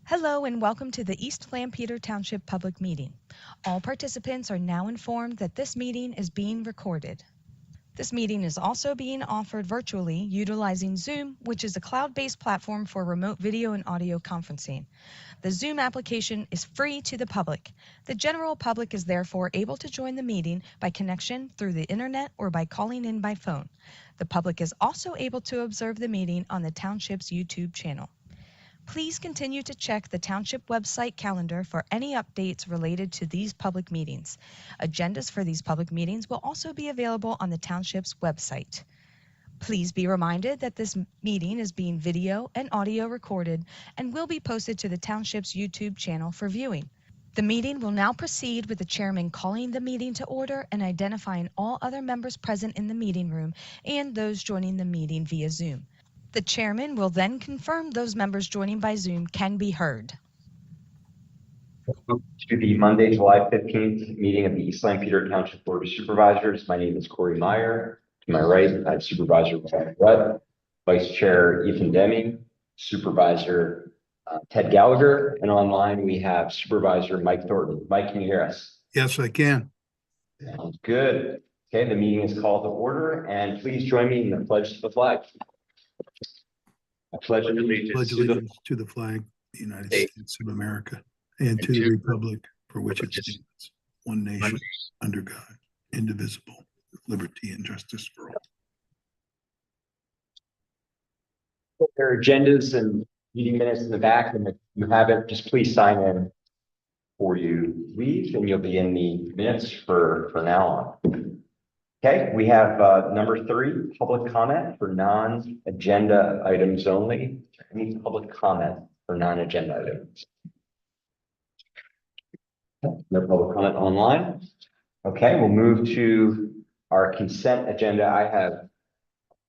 Hello and welcome to the East Lampeter Township Public Meeting. All participants are now informed that this meeting is being recorded. This meeting is also being offered virtually utilizing Zoom, which is a cloud-based platform for remote video and audio conferencing. The Zoom application is free to the public. The general public is therefore able to join the meeting by connection through the internet or by calling in by phone. The public is also able to observe the meeting on the Township's YouTube channel. Please continue to check the Township website calendar for any updates related to these public meetings. Agendas for these public meetings will also be available on the Township's website. Please be reminded that this meeting is being video and audio recorded and will be posted to the Township's YouTube channel for viewing. The meeting will now proceed with the chairman calling the meeting to order and identifying all other members present in the meeting room and those joining the meeting via Zoom. The chairman will then confirm those members joining by Zoom can be heard. To the Monday, July 15th meeting of the East Lampeter Township Board of Supervisors. My name is Corey Meyer. To my right, I have Supervisor Brett, Vice Chair Ethan Deming, Supervisor Ted Gallagher, and online we have Supervisor Mike Thornton. Mike, can you hear us? Yes, I can. Sounds good. Okay, the meeting is called to order, and please join me in the pledge to the flag. I pledge allegiance to the flag of the United States of America and to the republic for which it stands, one nation, under God, indivisible, with liberty and justice for all. There are agendas and meeting minutes in the back, and if you have it, just please sign in before you leave, and you'll be in the minutes for now on. Okay, we have number 3, public comment for non-agenda items only. Any public comment for non-agenda items? No public comment online. Okay, we'll move to our consent agenda. I have a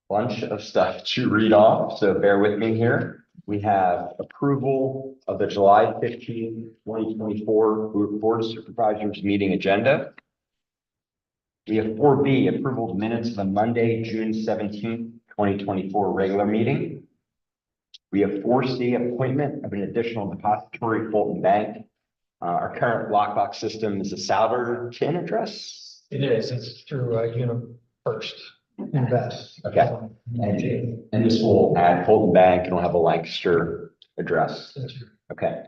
bunch of stuff to read off, so bear with me here. We have approval of the July 15, 2024 Board of Supervisors meeting agenda. We have 4B, approval of minutes of the Monday, June 17th, 2024 regular meeting. We have 4C, appointment of an additional depository, Fulton Bank. Our current lockbox system is a Salverton address. It is. It's through UniFirst Invest. Okay. And this will add Fulton Bank and will have a Lancaster address. Okay.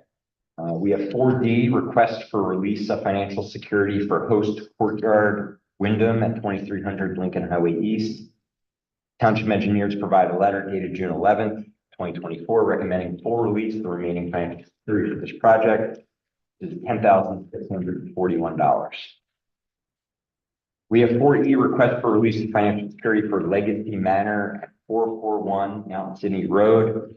We have 4D, request for release of financial security for Host Courtyard Wyndham at 2300 Lincoln Highway East. Township engineers provide a letter dated June 11th, 2024, recommending full release of the remaining financial security for this project. Is $10,641. We have 4E, request for release of financial security for Legacy Manor at 441 Mountain Sydney Road.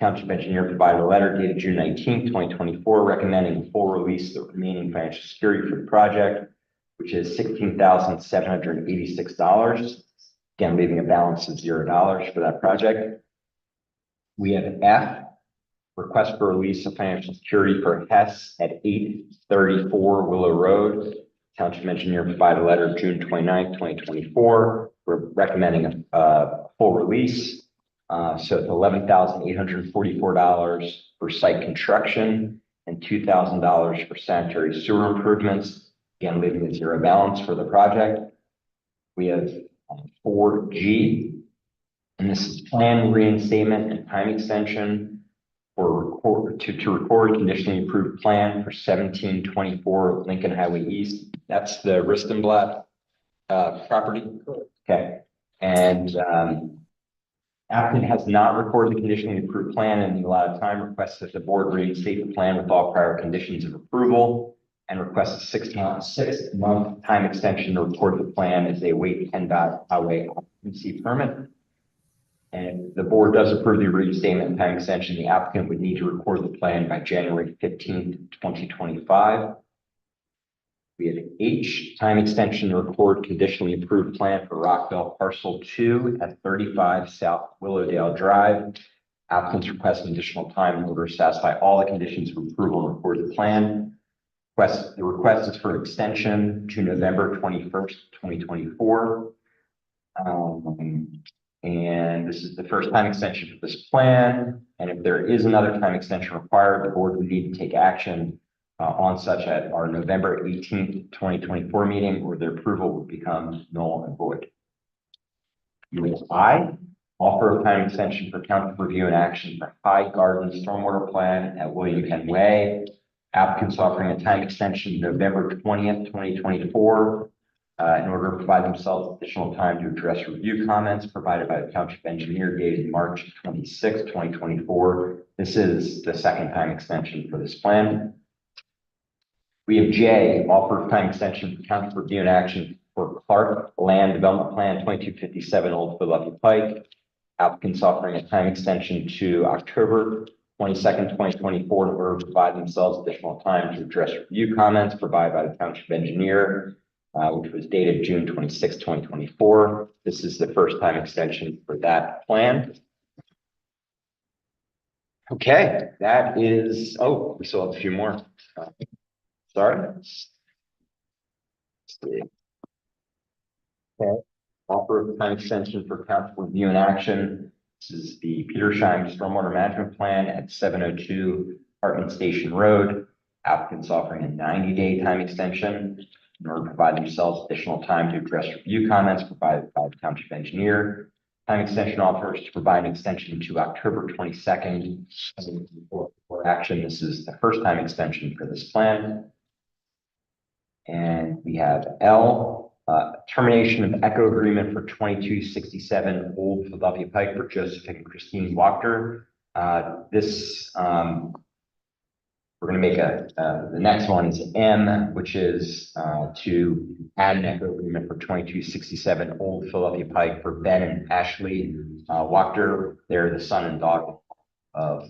Township engineer provided a letter dated June 19th, 2024, recommending full release of the remaining financial security for the project, which is $16,786. Again, leaving a balance of $0 for that project. We have F, request for release of financial security for Hess at 834 Willow Road. Township engineer provided a letter June 29th, 2024. We're recommending a full release. So it's $11,844 for site construction and $2,000 for sanitary sewer improvements. Again, leaving a $0 balance for the project. We have 4G, and this is plan reinstatement and time extension to record conditionally approved plan for 1724 Lincoln Highway East. That's the Ristenblatt property. Okay. And applicant has not recorded the conditionally approved plan in the allotted time, requests that the board reinstate the plan with all prior conditions of approval, and requests a 6-month time extension to record the plan as they await PennDOT highway occupancy permit. And if the board does approve the reinstatement and time extension, the applicant would need to record the plan by January 15th, 2025. We have H, time extension to record conditionally approved plan for Rockville Parcel 2 at 35 South Willowdale Drive. Applicants request an additional time in order to satisfy all the conditions of approval and record the plan. The request is for extension to November 21st, 2024. And this is the first time extension for this plan. And if there is another time extension required, the board would need to take action on such at our November 18th, 2024 meeting, where their approval would become null and void. I, offer of time extension for council review and action for High Garden Stormwater Plan at William Penn Way. Applicants offering a time extension November 20th, 2024, in order to provide themselves additional time to address review comments provided by the township engineer dated March 26th, 2024. This is the second time extension for this plan. We have J, offer of time extension for council review and action for Clark Land Development Plan 2257 Old Philadelphia Pike. Applicants offering a time extension to October 22nd, 2024 in order to provide themselves additional time to address review comments provided by the township engineer, which was dated June 26, 2024. This is the first time extension for that plan. Okay, that is, oh, we still have a few more. Sorry. Let's see. Okay, offer of time extension for council review and action. This is the Petersheim Stormwater Management Plan at 702 Hartman Station Road. Applicants offering a 90-day time extension in order to provide themselves additional time to address review comments provided by the township engineer. Time extension offers to provide an extension to October 22nd for action. This is the first time extension for this plan. And we have L, termination of ECHO agreement for 2267 Old Philadelphia Pike for Joseph and Christine Wachter. We're going to make the next one is M, which is to add an ECHO agreement for 2267 Old Philadelphia Pike for Ben and Ashley Wachter. They're the son and daughter of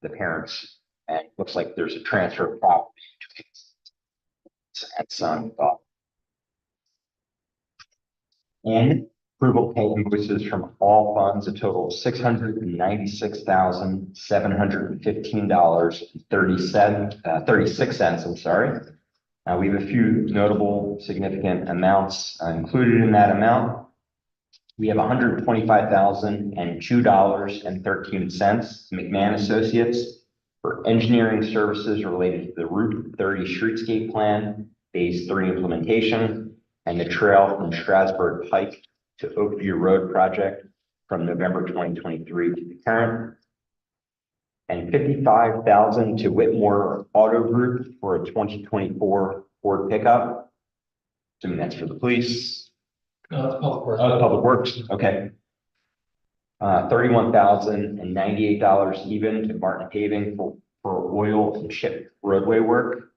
the parents. And it looks like there's a transfer of property and son and daughter. And approval pay invoices from all funds, a total of $696,715.36. I'm sorry. We have a few notable significant amounts included in that amount. We have $125,002.13 to McMahon Associates for engineering services related to the Route 30 Streetscape Plan, Phase 3 implementation, and the trail from Strasburg Pike to Oakview Road project from November 2023 to the current. And $55,000 to Whitmore Auto Group for a 2024 Ford pickup. Assuming that's for the police. No, it's public works. Oh, Public Works, okay. $31,098 even to Martin Paving for oil and chip roadway work.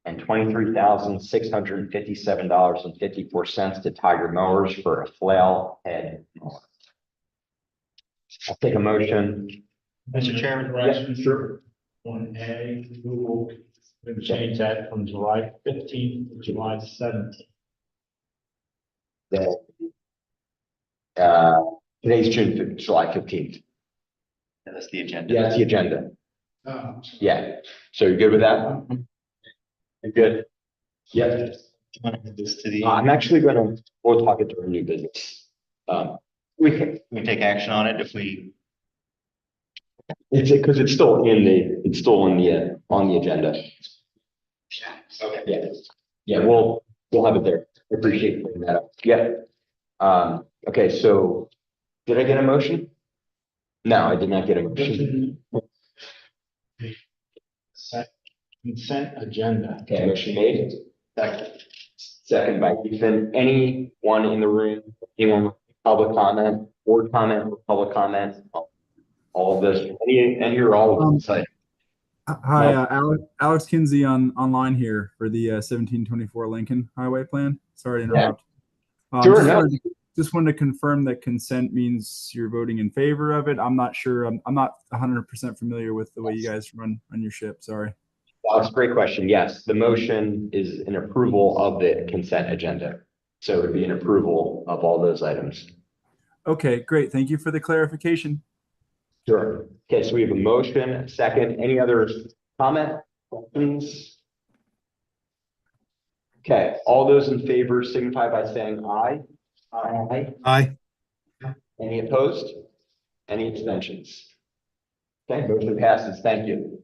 And $23,657.54 to Tiger Mowers for a flail head mower. I'll take a motion. Mr. Chairman, Yeah, sure. 1A, we will change that from July 15th to July 17th. Today's July 15th. That's the agenda. Yeah, that's the agenda. Yeah, so you're good with that? You're good? Yeah. This to the, I'm actually we'll talk it during new business. We can, we take action on it if we, because it's still on the agenda. okay. Yeah, yeah, we'll have it there. I appreciate bringing that up. Yeah. Okay, so did I get a motion? No, I did not get a motion. Consent agenda. Okay, motion made. Second by Ethan. Anyone in the room, anyone with public comment, board comment, or public comment? All of this, any or all of them. Site. Hi, Alex Kinsey online here for the 1724 Lincoln Highway Plan. Sorry to interrupt. Sure, just wanted to confirm that consent means you're voting in favor of it. I'm not sure. I'm not 100% familiar with the way you guys run your ship. Sorry. That's a great question. Yes, the motion is an approval of the consent agenda. So it would be an approval of all those items. Okay, great. Thank you for the clarification. Sure. Okay, so we have a motion, a second. Any other comment, questions? Okay, all those in favor signify by saying aye. Aye. Aye. Any opposed? Any abstentions? Okay, motion passes. Thank you.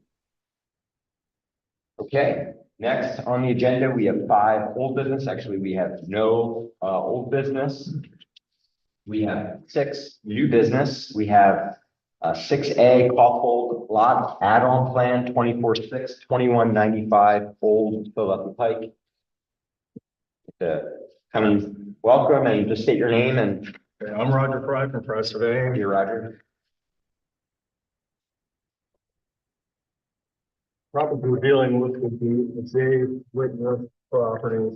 Okay, next on the agenda, we have 5 old business. Actually, we have no old business. We have 6 new business. We have 6A Caulfield Lot Add-on Plan 24/6/2195 Old Philadelphia Pike. Come and welcome and just state your name and. I'm Roger Fry from Fry Surveying. Here, Roger. Property we're dealing with would be the Dave Whitmer property.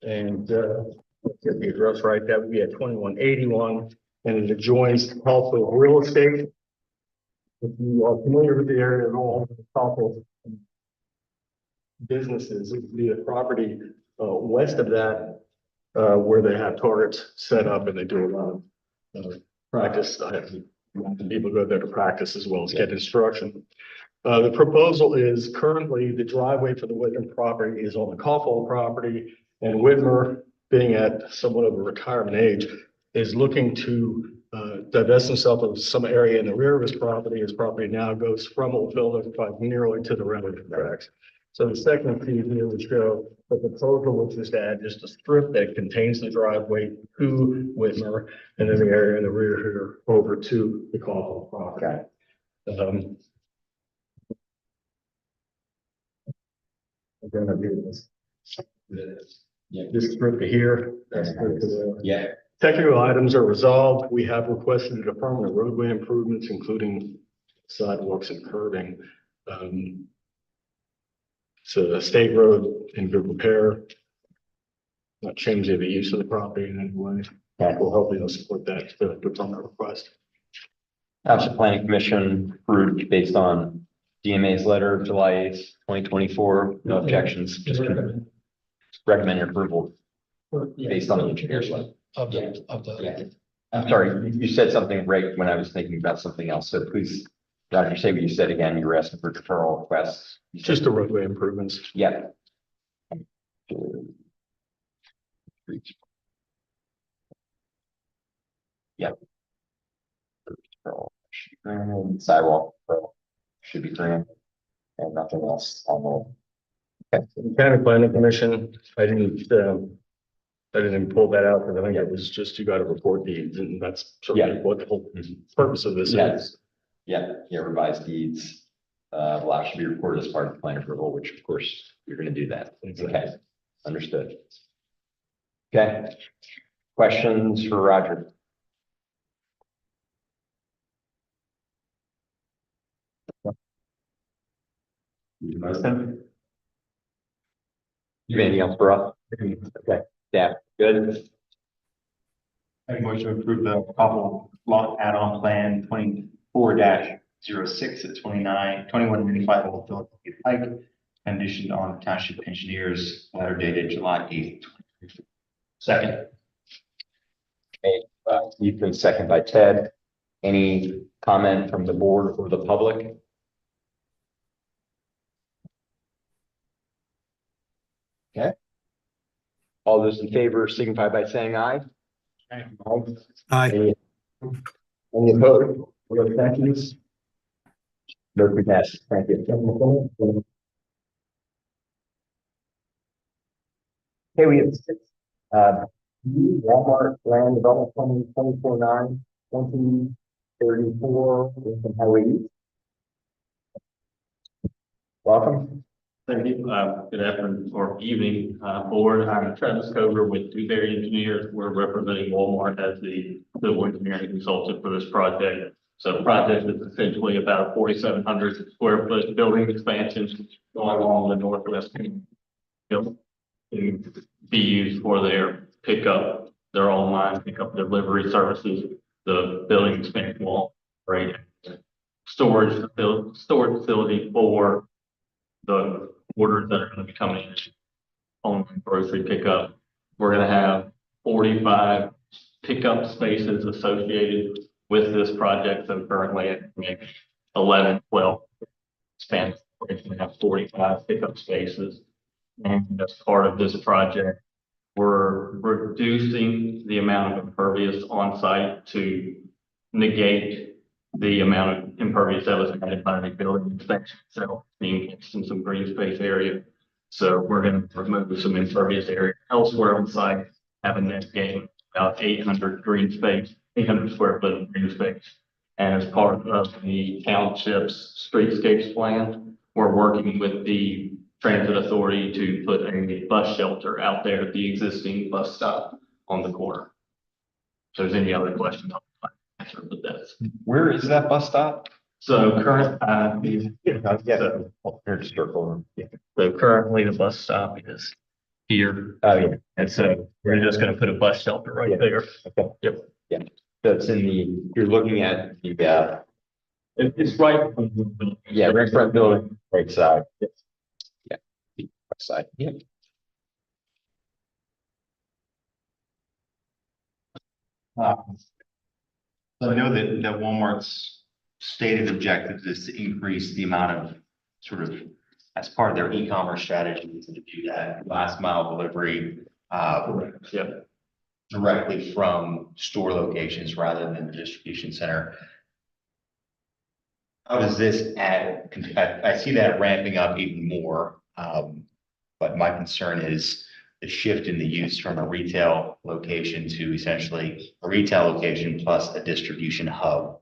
And get the address right, that would be at 2181, and it adjoins Caulfield Real Estate. If you are familiar with the area at all, Caulfield businesses, it would be a property west of that, where they have targets set up and they do a lot of practice. I have people go there to practice as well as get instruction. The proposal is currently the driveway for the Whitmer property is on the Caulfield property, and Whitmer, being at somewhat of a retirement age, is looking to divest himself of some area in the rear of his property. His property now goes from Old Philadelphia nearly to the railroad tracks. So the second feed here would show the proposal, which is to add just a strip that contains the driveway to Whitmer, and then the area in the rear here over to the Caulfield property. I'm gonna do this. Yeah. This strip to here, that's strip to there. Yeah. Technical items are resolved. We have requested a permanent roadway improvements, including sidewalks and curbing. So the state road in good repair. Not changing the use of the property in any way. That will help you support that, the permanent request. Township Planning Commission approved based on DMA's letter of July 8th, 2024. No objections. Just recommend your approval based on the engineer's letter. Yeah. I'm sorry, you said something right when I was thinking about something else. So please, Roger, say what you said again. You were asking for deferral requests. Just the roadway improvements. Yeah. Yep. Sidewalk should be granted and nothing else on the. Okay. County Planning Commission, I didn't pull that out because I think it was just you got to report deeds, and that's certainly what the whole purpose of this is. Yeah, revised deeds will actually be recorded as part of the plan approval, which of course you're going to do that. Exactly. Okay, understood. Okay, questions for Roger? Motion? You have anything else for us? Okay, yeah, good. Make a motion to approve the Caulfield Lot Add-on Plan 24-06 at 2195 Old Philadelphia Pike, conditioned on Township Engineers letter dated July 8th. Second. Okay, Ethan, second by Ted. Any comment from the board or the public? Okay. All those in favor signify by saying aye. Aye. Any opposed? Or abstentions? Motion passes. Thank you. Okay, we have 6. Walmart Land Development Plan 24/9, 2034, Lincoln Highway East. Welcome. Thank you. Good afternoon or evening, board. I'm Travis Cover with Dewberry Engineers. We're representing Walmart as the civil engineering consultant for this project. So the project is essentially about 4,700 square foot building expansion going along the northwest to be used for their pickup, their online pickup delivery services. The building expansion will operate storage facility for the orders that are going to be coming in on grocery pickup. We're going to have 45 pickup spaces associated with this project. So currently at 11, 12 span, we're going to have 45 pickup spaces. And as part of this project, we're reducing the amount of impervious on site to negate the amount of impervious that was added by the building inspection itself, being in some green space area. So we're going to remove some impervious area elsewhere on site, have a net gain about 800 square foot of green space. And as part of the township's streetscapes plan, we're working with the transit authority to put a bus shelter out there at the existing bus stop on the corner. If there's any other questions, I'll answer, but that's. Where is that bus stop? So currently the bus stop is here. Oh, yeah. And so we're just gonna put a bus shelter right there. Okay. Yep. Yeah. So it's in the, you're looking at the, It's right. yeah, right front building, right side. Yeah. Right side. Yeah. So I know that Walmart's stated objective is to increase the amount of sort of, as part of their e-commerce strategy, to do that last mile delivery Yeah. directly from store locations rather than the distribution center. How does this add? I see that ramping up even more. But my concern is the shift in the use from a retail location to essentially a retail location plus a distribution hub,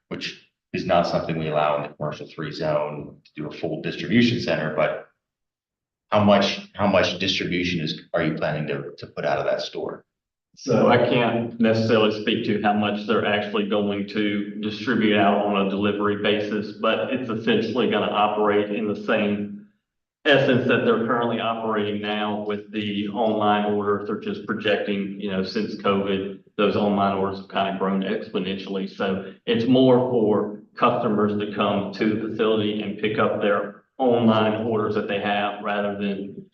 which is not something we allow in the commercial free zone to do a full distribution center. But how much distribution are you planning to put out of that store? So I can't necessarily speak to how much they're actually going to distribute out on a delivery basis, but it's essentially going to operate in the same essence that they're currently operating now with the online orders. They're just projecting, since COVID, those online orders have kind of grown exponentially. So it's more for customers to come to the facility and pick up their online orders that they have rather than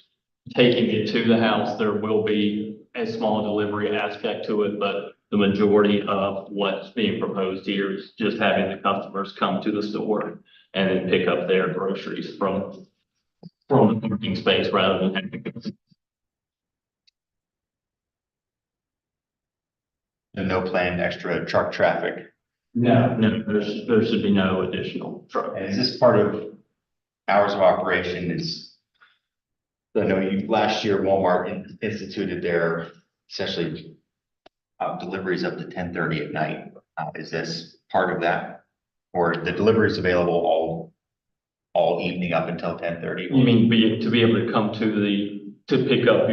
taking it to the house. There will be a small delivery aspect to it, but the majority of what's being proposed here is just having the customers come to the store and then pick up their groceries from the parking space rather than having to. And no planned extra truck traffic. No, there should be no additional truck. And is this part of hours of operation? I know last year Walmart instituted their essentially deliveries up to 10:30 at night. Is this part of that? Or the delivery is available all evening up until 10:30? You mean to be able to come to pick up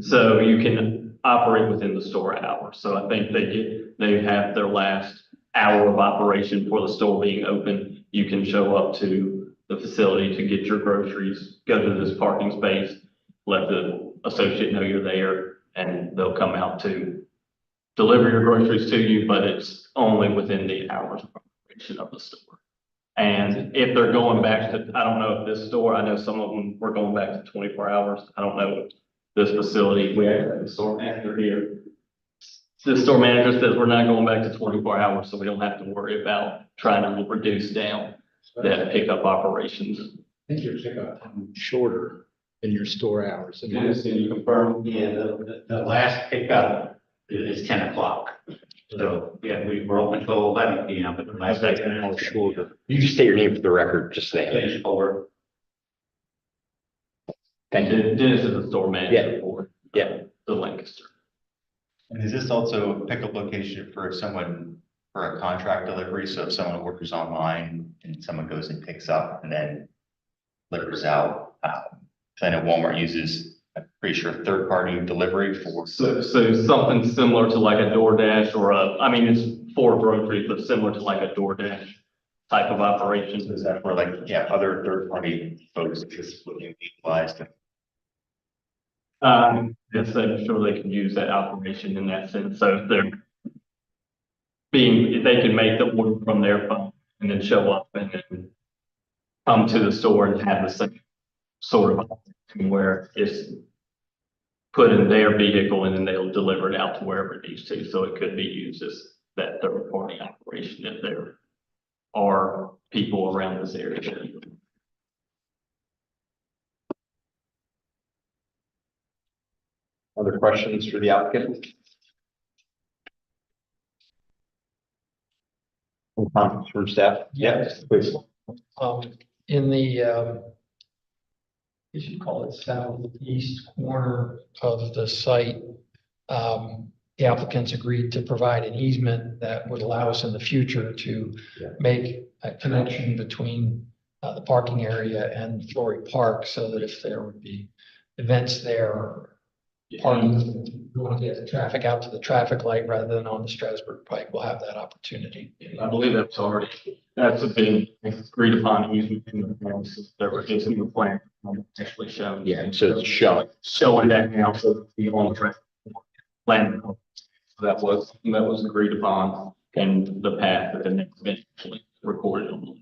so you can operate within the store hours. So I think they have their last hour of operation for the store being open. You can show up to the facility to get your groceries, go to this parking space, let the associate know you're there, and they'll come out to deliver your groceries to you, but it's only within the hours of operation of the store. And if they're going back to, I don't know if this store, I know some of them were going back to 24 hours. I don't know if this facility, we actually have the store manager here. The store manager says we're not going back to 24 hours, so we don't have to worry about trying to reduce down that pickup operations. I think your pickup time is shorter than your store hours. Yes, can you confirm? Yeah, the last pickup is 10 o'clock. So, yeah, we're open till 11 p.m., but the last Okay. 10 hours shorter. You just state your name for the record, just saying. Finish over. Thank you. Dennis is the store manager Yeah. for Yeah. the Lancaster. And is this also a pickup location for someone for a contract delivery? So if someone orders online and someone goes and picks up and then delivers out, I know Walmart uses, I'm pretty sure, third-party delivery for. So something similar to like a DoorDash it's for groceries, but similar to like a DoorDash type of operation. Is that for other third-party folks just looking utilized? Yes, I'm sure they can use that operation in that sense. So if they can make the order from their phone and then show up and then come to the store and have the same sort of operation where it's put in their vehicle and then they'll deliver it out to wherever it needs to. So it could be used as that third party operation if there are people around this area. Other questions for the applicant? Comments from staff? Yes. Please. In the, you should call it southeast corner of the site, the applicants agreed to provide an easement that would allow us in the future to make a connection between the parking area and Flory Park, so that if there would be events there, or parking, we want to get the traffic out to the traffic light rather than on the Strasburg Pike, we'll have that opportunity. I believe that's been agreed upon easement in the plans. There was just in the plan actually shown. Yeah, so it's showing. Showing that now, so the on track plan. That was agreed upon and the path that then eventually recorded on.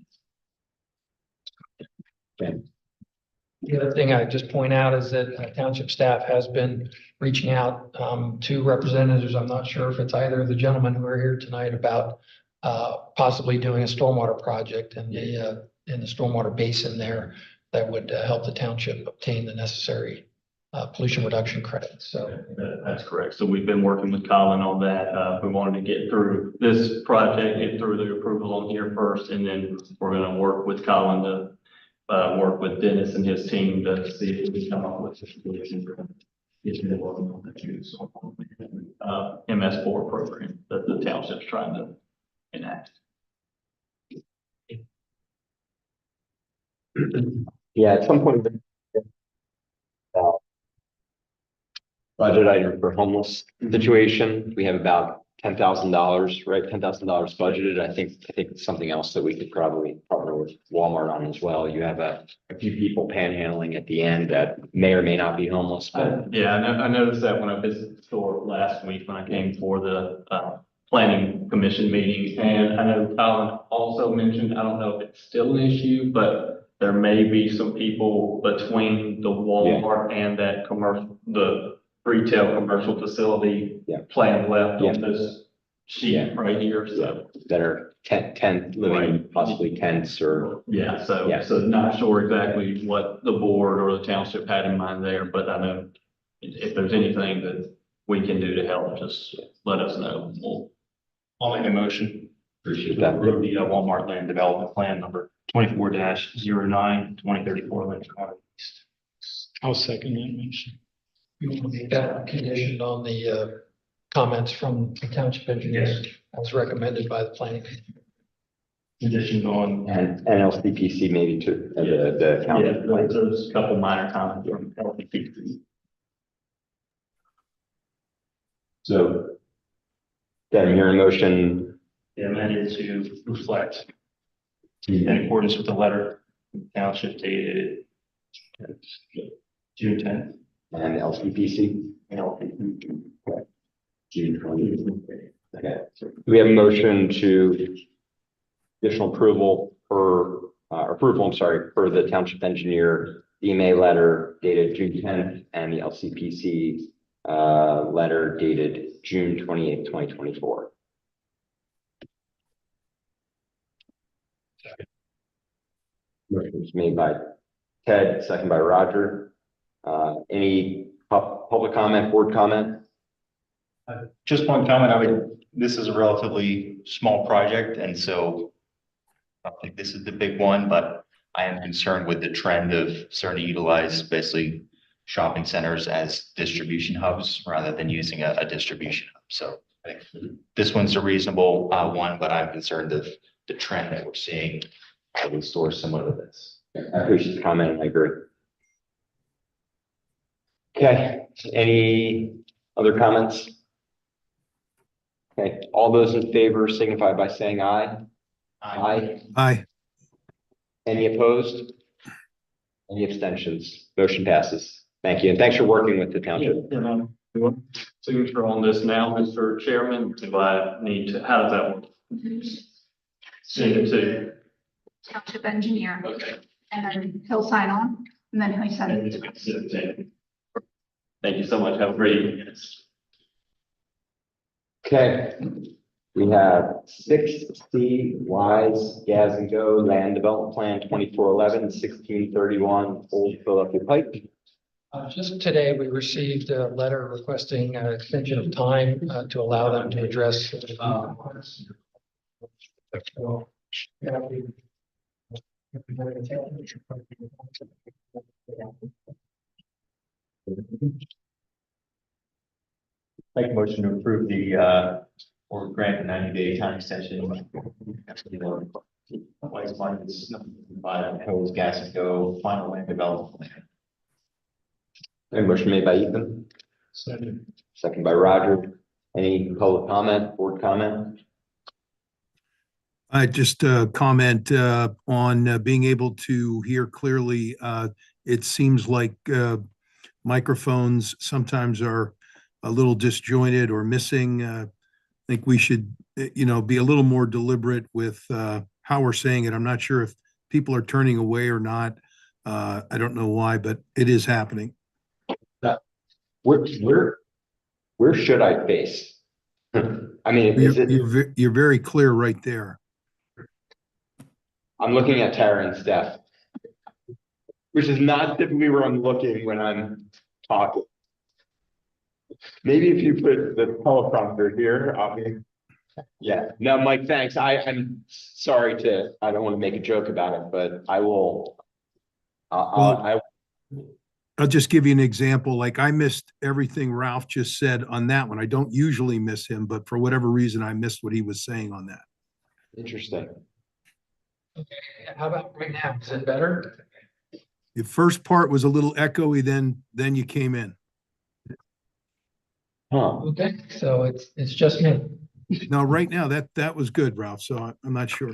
The other thing I just point out is that township staff has been reaching out to representatives. I'm not sure if it's either of the gentlemen who are here tonight about possibly doing a stormwater project in the stormwater basin there that would help the township obtain the necessary pollution reduction credits. So That's correct. So we've been working with Colin on that. We wanted to get through this project, get through the approval on here first, and then we're going to work with Colin to work with Dennis and his team to see if we can come up with a solution for MS4 program that the township's trying to enact. Yeah, at some point. Budget item for homeless situation, we have about $10,000, right? $10,000 budgeted. I think it's something else that we could probably partner with Walmart on as well. You have a few people panhandling at the end that may or may not be homeless, but. Yeah, I noticed that when I visited the store last week when I came for the planning commission meeting. And I know Colin also mentioned, I don't know if it's still an issue, but there may be some people between the Walmart and that commercial, the retail commercial facility plan left on this sheet right here. So that are tent living in possibly tents or. So not sure exactly what the board or the township had in mind there, but I know if there's anything that we can do to help, just let us know. I'll make a motion. Appreciate that. Approve the Walmart land development plan number 24-09, 2034 Lynch County East. I'll second that motion. You want to make that conditioned on the comments from the township engineer as recommended by the planning. Conditioned on. And LCPC maybe too, the county. There's a couple minor comments from LPP. So. Then your motion. Amended to reflect in accordance with the letter from the township dated June 10th. And LCPC. June 20. Okay. Do we have a motion to additional approval for for the township engineer email letter dated June 10th and the LCPC letter dated June 28th, 2024. Motion was made by Ted, second by Roger. Any public comment, board comment? Just one comment, this is a relatively small project, and so I don't think this is the big one, but I am concerned with the trend of starting to utilize basically shopping centers as distribution hubs rather than using a distribution hub. So I think this one's a reasonable one, but I'm concerned of the trend that we're seeing in stores similar to this. I appreciate the comment and I agree. Okay, any other comments? Okay, all those in favor signify by saying aye. Aye. Aye. Any opposed? Any abstentions? Motion passes. Thank you. And thanks for working with the township. Signature on this now, Mr. Chairman. Do I need to, how does that work? Send it to. Township engineer, Okay. and then he'll sign on, and then he'll send it to us. Thank you so much. Have a great evening. Okay, we have 6C Wise Gas and Go Land Development Plan 2411, 1631 Old Philadelphia Pike. Just today, we received a letter requesting an extension of time to allow them to address So, yeah, we- Make a motion to approve or grant the 90-day time extension. Wise funds by proposed gas and go final land development plan. A motion made by Ethan, second by Roger. Any public comment, board comment? I just comment on being able to hear clearly. It seems like microphones sometimes are a little disjointed or missing. I think we should, be a little more deliberate with how we're saying it. I'm not sure if people are turning away or not. I don't know why, but it is happening. Where should I face? I mean, is it? You're very clear right there. I'm looking at Tara and Steph, which is not typically where I'm looking when I'm talking. Maybe if you put the teleprompter here, I'll be. Yeah, no, Mike, thanks. I'm sorry I don't want to make a joke about it, but I will. I'll just give you an example. Like I missed everything Ralph just said on that one. I don't usually miss him, but for whatever reason, I missed what he was saying on that. Interesting. Okay, how about right now? Is it better? The first part was a little echoey, then you came in. Huh. Okay, so it's just me. No, right now that was good, Ralph. So I'm not sure.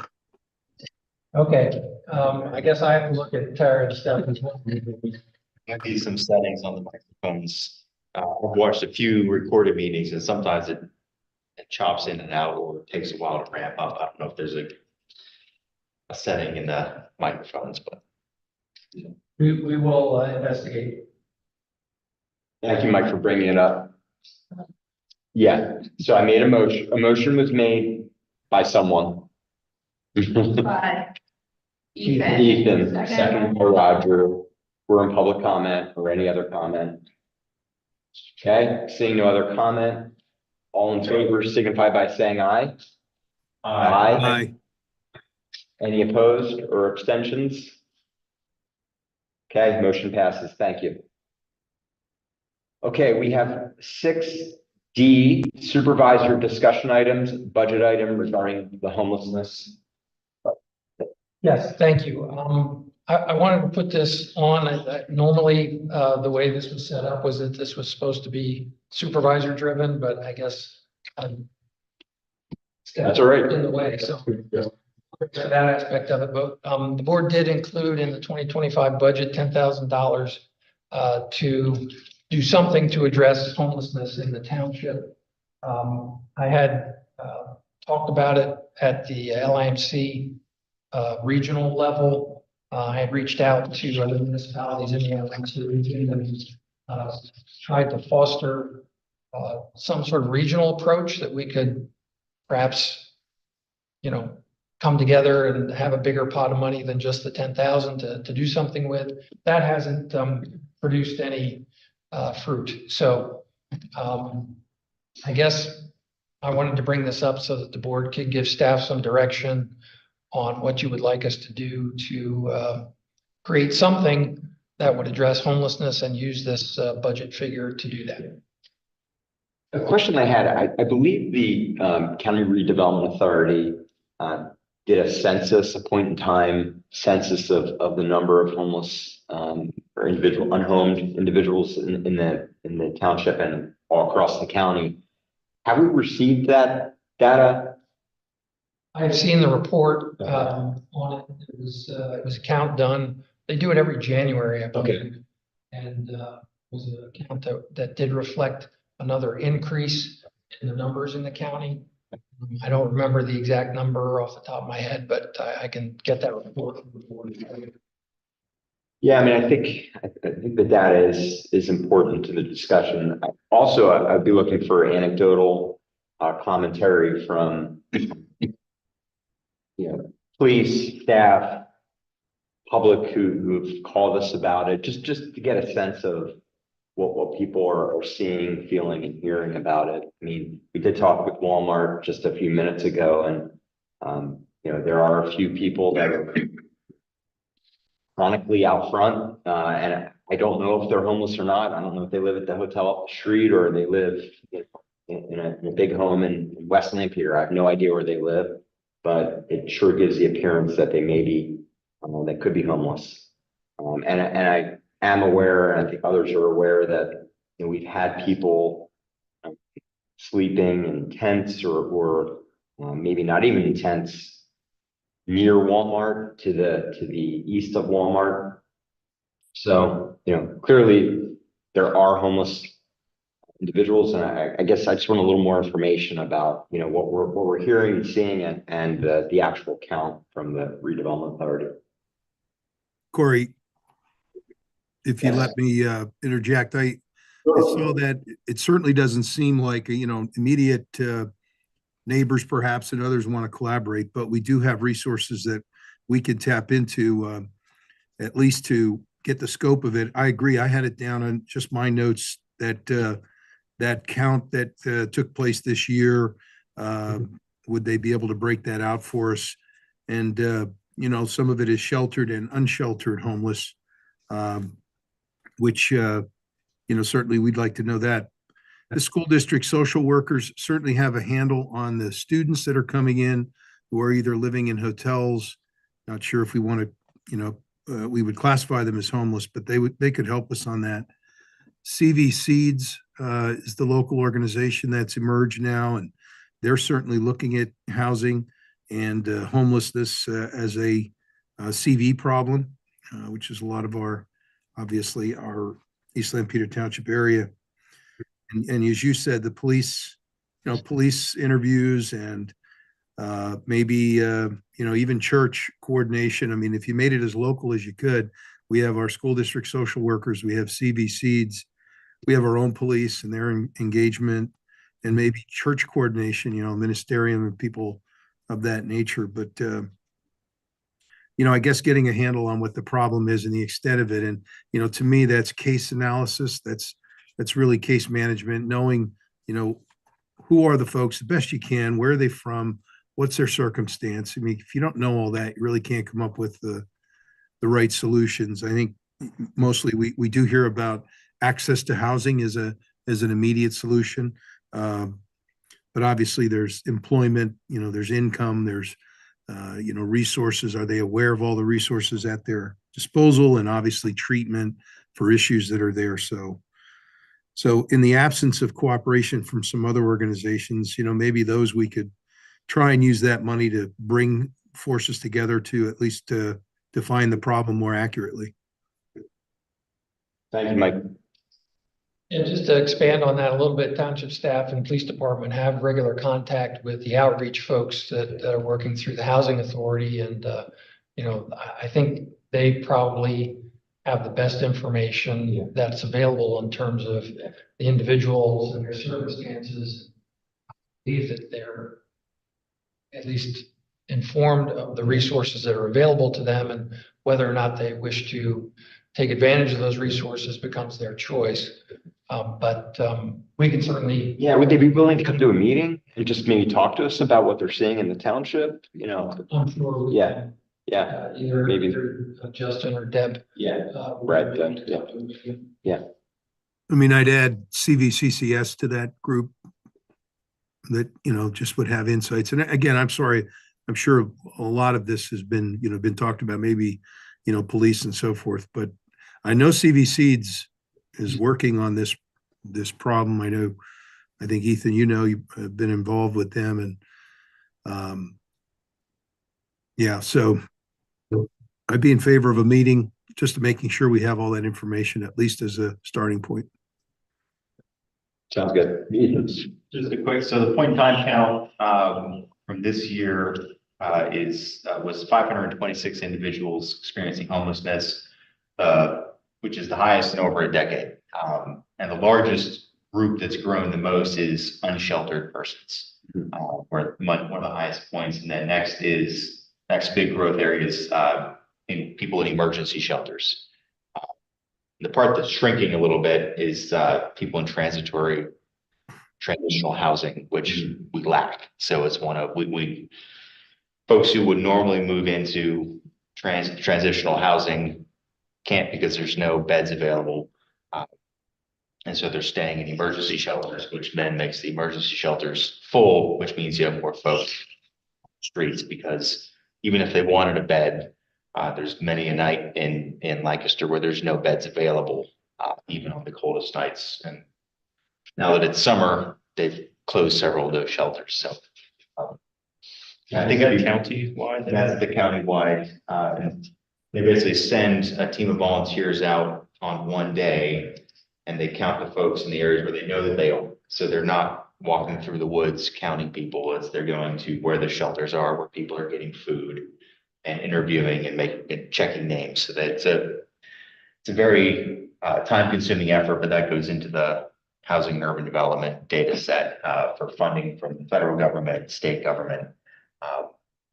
Okay, I guess I have to look at Tara and stuff as well. Might be some settings on the microphones. I've watched a few recorded meetings and sometimes it chops in and out or it takes a while to ramp up. I don't know if there's a setting in the microphones, but. We will investigate. Thank you, Mike, for bringing it up. Yeah, so I made a motion. A motion was made by someone. By Ethan. Ethan, second by Roger. We're in public comment or any other comment. Okay, seeing no other comment. All in favor signify by saying aye. Aye. Any opposed or abstentions? Okay, motion passes. Thank you. Okay, we have 6D, supervisor discussion items, budget item regarding the homelessness. Yes, thank you. I wanted to put this on. Normally, the way this was set up was that this was supposed to be supervisor driven, but I guess That's all right. in the way, so that aspect of it. But the board did include in the 2025 budget $10,000 to do something to address homelessness in the township. I had talked about it at the LIMC regional level. I had reached out to other municipalities in the LIMC region and tried to foster some sort of regional approach that we could perhaps, come together and have a bigger pot of money than just the 10,000 to do something with. That hasn't produced any fruit. So I guess I wanted to bring this up so that the board could give staff some direction on what you would like us to do to create something that would address homelessness and use this budget figure to do that. A question I had, I believe the County Redevelopment Authority did a census, a point in time census of the number of homeless or unhomed individuals in the township and all across the county. Have we received that data? I've seen the report on it. It was a count done. They do it every January, I believe. Okay. And was a count that did reflect another increase in the numbers in the county. I don't remember the exact number off the top of my head, but I can get that report from the board. Yeah, I mean, I think the data is important to the discussion. Also, I'd be looking for anecdotal commentary from police, staff, public who've called us about it, just to get a sense of what people are seeing, feeling, and hearing about it. I mean, we did talk with Walmart just a few minutes ago, There are a few people that are chronically out front, and I don't know if they're homeless or not. I don't know if they live at the hotel up the street or they live in a big home in West Lampeter. I have no idea where they live, but it sure gives the appearance that they may be, they could be homeless. And I am aware, and I think others are aware that, we've had people sleeping in tents or maybe not even in tents near Walmart to the east of Walmart. So, clearly there are homeless individuals, and I guess I just want a little more information about, what we're hearing and seeing and the actual count from the redevelopment authority. Corey, if you Yes. let me interject, I saw that it certainly doesn't seem like, immediate neighbors perhaps and others want to collaborate, but we do have resources that we could tap into, at least to get the scope of it. I agree. I had it down on just my notes that that count that took place this year, would they be able to break that out for us? And, some of it is sheltered and unsheltered homeless, which, certainly we'd like to know that. The school district social workers certainly have a handle on the students that are coming in who are either living in hotels. Not sure if we want to, we would classify them as homeless, but they could help us on that. CV Seeds is the local organization that's emerged now, and they're certainly looking at housing and homelessness as a CV problem, which is a lot of obviously our East Lampeter Township area. And as you said, the police interviews and maybe, even church coordination. I mean, if you made it as local as you could, we have our school district social workers, we have CV Seeds, we have our own police and their engagement, and maybe church coordination, ministerium and people of that nature. But, I guess getting a handle on what the problem is and the extent of it. And, to me, that's case analysis. That's really case management, knowing, who are the folks the best you can, where are they from, what's their circumstance. I mean, if you don't know all that, you really can't come up with the right solutions. I think mostly we do hear about access to housing as an immediate solution. But obviously there's employment, there's income, there's, resources. Are they aware of all the resources at their disposal, and obviously treatment for issues that are there? So in the absence of cooperation from some other organizations, maybe those we could try and use that money to bring forces together to at least define the problem more accurately. Thank you, Mike. And just to expand on that a little bit, township staff and police department have regular contact with the outreach folks that are working through the housing authority. And, I think they probably have the best information that's available in terms of the individuals and their circumstances. I believe that they're at least informed of the resources that are available to them, and whether or not they wish to take advantage of those resources becomes their choice. But we can certainly. Yeah, would they be willing to come to a meeting and just maybe talk to us about what they're seeing in the township? I'm sure. Yeah. Either Maybe. either Justin or Deb. Brett, yeah. I mean, I'd add CVCCS to that group that, just would have insights. And again, I'm sorry, I'm sure a lot of this has been, been talked about, maybe, police and so forth, but I know CV Seeds is working on this problem. I think Ethan, you've been involved with them, and so I'd be in favor of a meeting, just making sure we have all that information, at least as a starting point. Sounds good. Just a quick, so the point in time count from this year was 526 individuals experiencing homelessness, which is the highest in over a decade. And the largest group that's grown the most is unsheltered persons, where one of the highest points. And then next big growth areas in people in emergency shelters. The part that's shrinking a little bit is people in transitional housing, which we lack. So it's one of folks who would normally move into transitional housing can't because there's no beds available. And so they're staying in emergency shelters, which then makes the emergency shelters full, which means you have more folks on the streets, because even if they wanted a bed, there's many a night in Lancaster where there's no beds available, even on the coldest nights. And now that it's summer, they've closed several of those shelters. So I think that's county-wide. That's the county-wide. And they basically send a team of volunteers out on one day, and they count the folks in the areas where they know that they are. So they're not walking through the woods counting people, as they're going to where the shelters are, where people are getting food, and interviewing and checking names. So that it's a very time-consuming effort, but that goes into the housing and urban development data set for funding from the federal government, state government.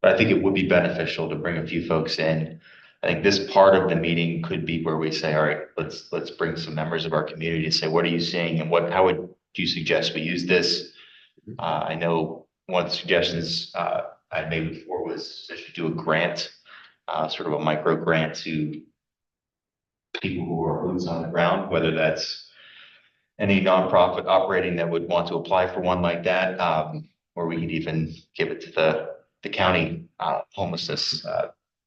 But I think it would be beneficial to bring a few folks in. I think this part of the meeting could be where we say, all right, let's bring some members of our community to say, what are you seeing, and how would you suggest we use this? I know one of the suggestions I made before was to do a grant, sort of a micro grant to people who are boots on the ground, whether that's any nonprofit operating that would want to apply for one like that, or we could even give it to the county homelessness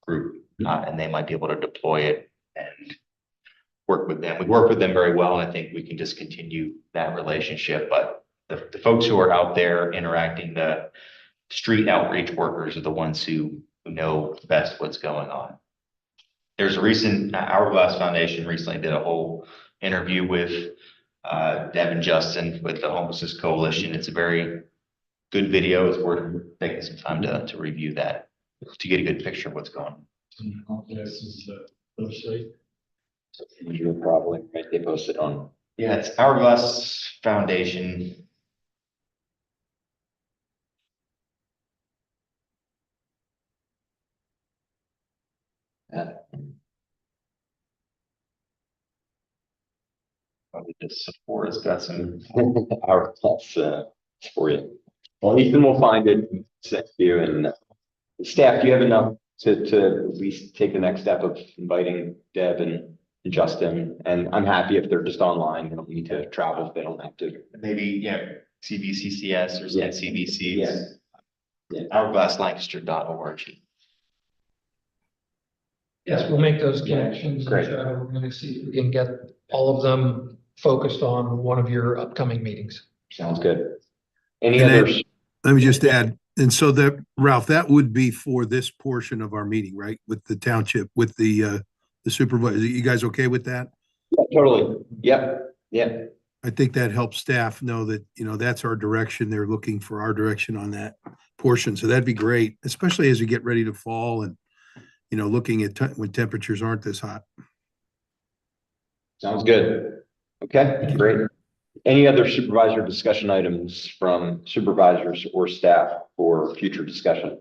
group, and they might be able to deploy it and work with them. We work with them very well, and I think we can just continue that relationship. But the folks who are out there interacting, the street outreach workers, are the ones who know best what's going on. There's a recent Hourglass Foundation recently did a whole interview with Deb and Justin with the Homelessness Coalition. It's a very good video. It's worth taking some time to review that to get a good picture of what's going on. You're probably right. They posted on. Yeah, it's Hourglass Foundation. Probably just support has got some. Our plus for you. Well, Ethan will find it, send you, and staff. Do you have enough to at least take the next step of inviting Deb and Justin? And I'm happy if they're just online. They don't need to travel if they don't have to. Maybe, CVCCS or Yeah. CVCs. Yes. Yeah. Hourglasslancaster.org. Yes, we'll make those connections. Great. And we're going to see if we can get all of them focused on one of your upcoming meetings. Sounds good. Any And then- others? Let me just add, and so that, Ralph, that would be for this portion of our meeting, right? With the township, with the supervisor. You guys okay with that? Yeah, totally. Yep. Yeah. I think that helps staff know that, that's our direction. They're looking for our direction on that portion. So that'd be great, especially as we get ready to fall and, looking at when temperatures aren't this hot. Sounds good. Okay, great. Any other supervisor discussion items from supervisors or staff for future discussion?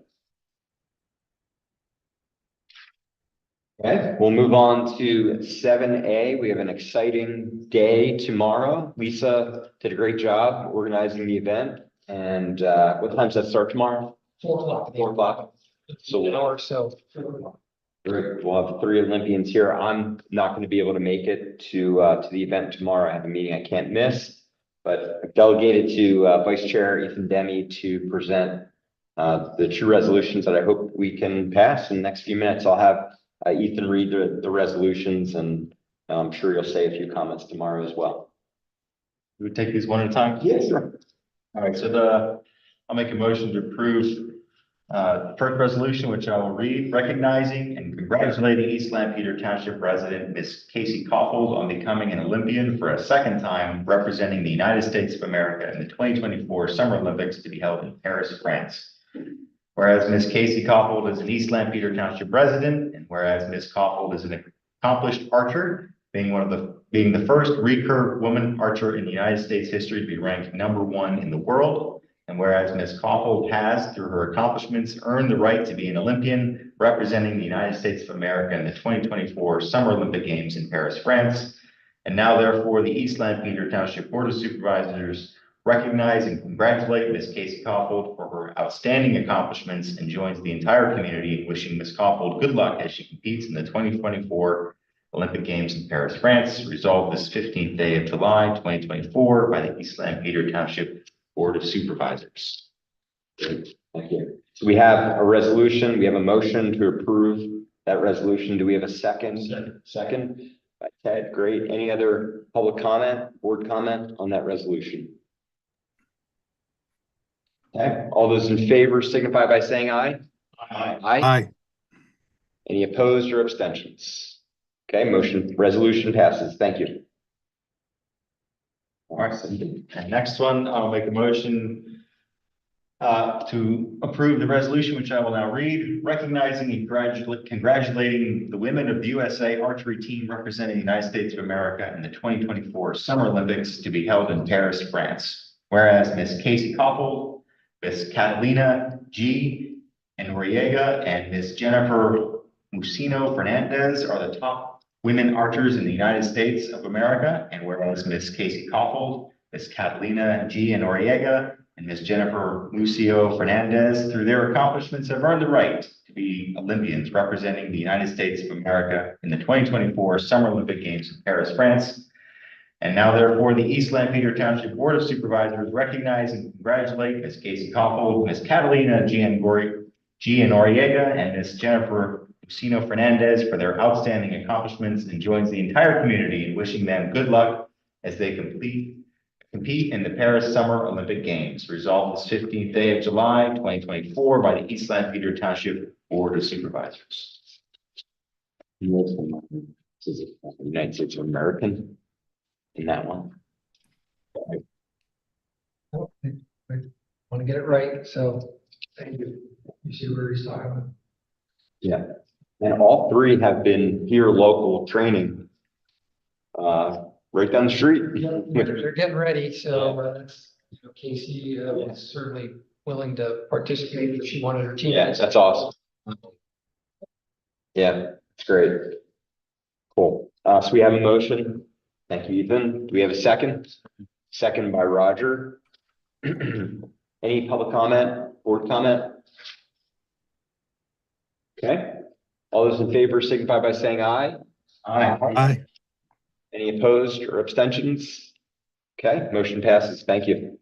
Okay, we'll move on to 7A. We have an exciting day tomorrow. Lisa did a great job organizing the event. And what time does that start tomorrow? 4:00. 4:00. So An hour or so. Great. We'll have 3 Olympians here. I'm not going to be able to make it to the event tomorrow. I have a meeting I can't miss, but I've delegated to Vice Chair Ethan Demi to present the 2 resolutions that I hope we can pass in the next few minutes. I'll have Ethan read the resolutions, and I'm sure you'll say a few comments tomorrow as well. We would take these one at a time? Yes, sir. All right, so I'll make a motion to approve the first resolution, which I will read, recognizing and congratulating East Lampeter Township resident Miss Casey Kaufhold on becoming an Olympian for a second time, representing the United States of America in the 2024 Summer Olympics to be held in Paris, France. Whereas Miss Casey Kaufhold is an East Lampeter Township resident, and whereas Miss Kaufhold is an accomplished archer, being the first recurve woman archer in the United States history to be ranked #1 in the world. And whereas Ms. Kaufhold has, through her accomplishments, earned the right to be an Olympian representing the United States of America in the 2024 Summer Olympic Games in Paris, France. And now, therefore, the East Lampeter Township Board of Supervisors recognize and congratulate Ms. Casey Caulfield for her outstanding accomplishments and joins the entire community in wishing Ms. Caulfield good luck as she competes in the 2024 Olympic Games in Paris, France. Resolved this 15th day of July, 2024 by the East Lampeter Township Board of Supervisors. Great, thank you. So we have a resolution, we have a motion to approve that resolution. Do we have a second? Second by Ted, great. Any other public comment, board comment on that resolution? Okay, all those in favor signify by saying aye. Aye. Aye. Any opposed or abstentions? Okay, resolution passes. Thank you. All right, and next one, I'll make a motion to approve the resolution, which I will now read, recognizing and congratulating the women of the USA archery team representing the United States of America in the 2024 Summer Olympics to be held in Paris, France. Whereas Ms. Casey Caulfield, Ms. Catalina G. Noriega, and Ms. Jennifer Musino Fernandez are the top women archers in the United States of America. And whereas Ms. Casey Caulfield, Ms. Catalina G. Noriega, and Ms. Jennifer Lucio Fernandez, through their accomplishments, have earned the right to be Olympians representing the United States of America in the 2024 Summer Olympic Games in Paris, France. And now therefore, the East Lampeter Township Board of Supervisors recognize and congratulate Ms. Casey Caulfield, Ms. Catalina G. Noriega, and Ms. Jennifer Lucio Fernandez for their outstanding accomplishments and joins the entire community in wishing them good luck as they compete in the Paris Summer Olympic Games. Resolved this 15th day of July, 2024 by the East Lampeter Township Board of Supervisors. United States of American in that one. Want to get it right, so thank you. You see where he's talking about. Yeah, and all three have been here local training. Right down the street. They're getting ready, so that's, Casey was certainly willing to participate if she wanted her team. Yeah, that's awesome. Yeah, it's great. Cool. So we have a motion. Thank you, Ethan. Do we have a second? Second by Roger. Any public comment, board comment? Okay. All those in favor signify by saying aye. Aye. Any opposed or abstentions? Okay, motion passes. Thank you.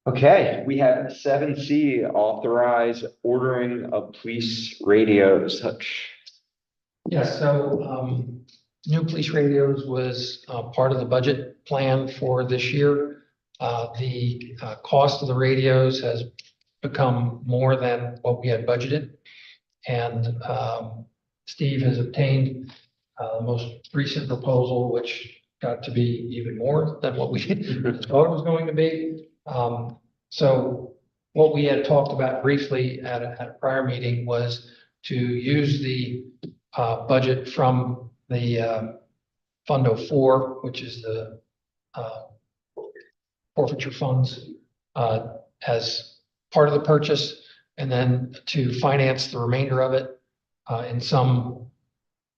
Okay, we have 7C, authorize ordering of police radios. Yes, so new police radios was part of the budget plan for this year. The cost of the radios has become more than what we had budgeted. And Steve has obtained the most recent proposal, which got to be even more than what we thought it was going to be. So what we had talked about briefly at a prior meeting was to use the budget from the Fund 04, which is the forfeiture funds, as part of the purchase, and then to finance the remainder of it in some,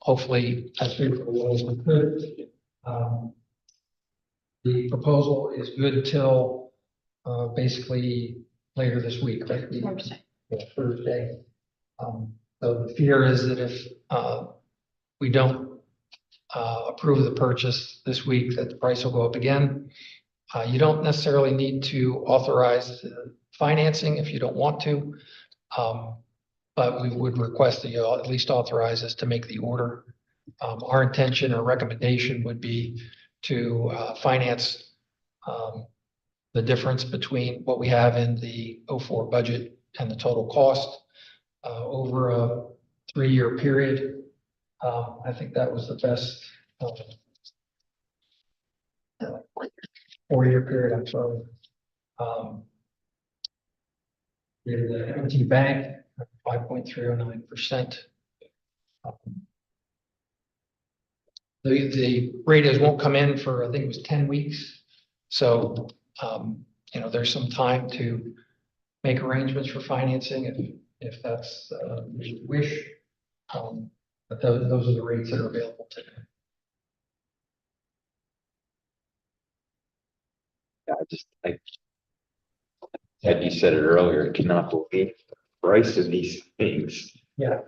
hopefully, as favorable as we could. The proposal is good till basically later this week, right? Thursday. Yeah, Thursday. So the fear is that if we don't approve the purchase this week, that the price will go up again. You don't necessarily need to authorize the financing if you don't want to. But we would request that you at least authorize us to make the order. Our intention or recommendation would be to finance the difference between what we have in the 04 budget and the total cost over a 3-year period. I think that was the best 4-year period, I'm sorry. The M&T Bank, 5.309%. The radios won't come in for, I think it was 10 weeks. So, there's some time to make arrangements for financing if that's your wish. But those are the rates that are available today. Ed, you said it earlier, I cannot believe the price of these things. Yeah.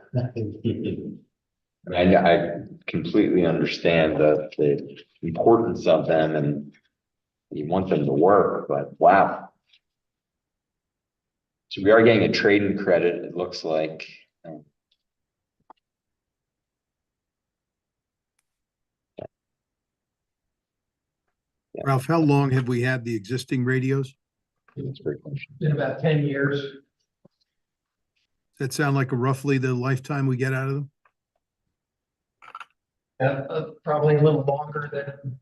I completely understand the importance of them and you want them to work, but wow. So we are getting a trade-in credit, it looks like. Ralph, how long have we had the existing radios? That's a great question. Been about 10 years. Does that sound like roughly the lifetime we get out of them? Probably a little longer than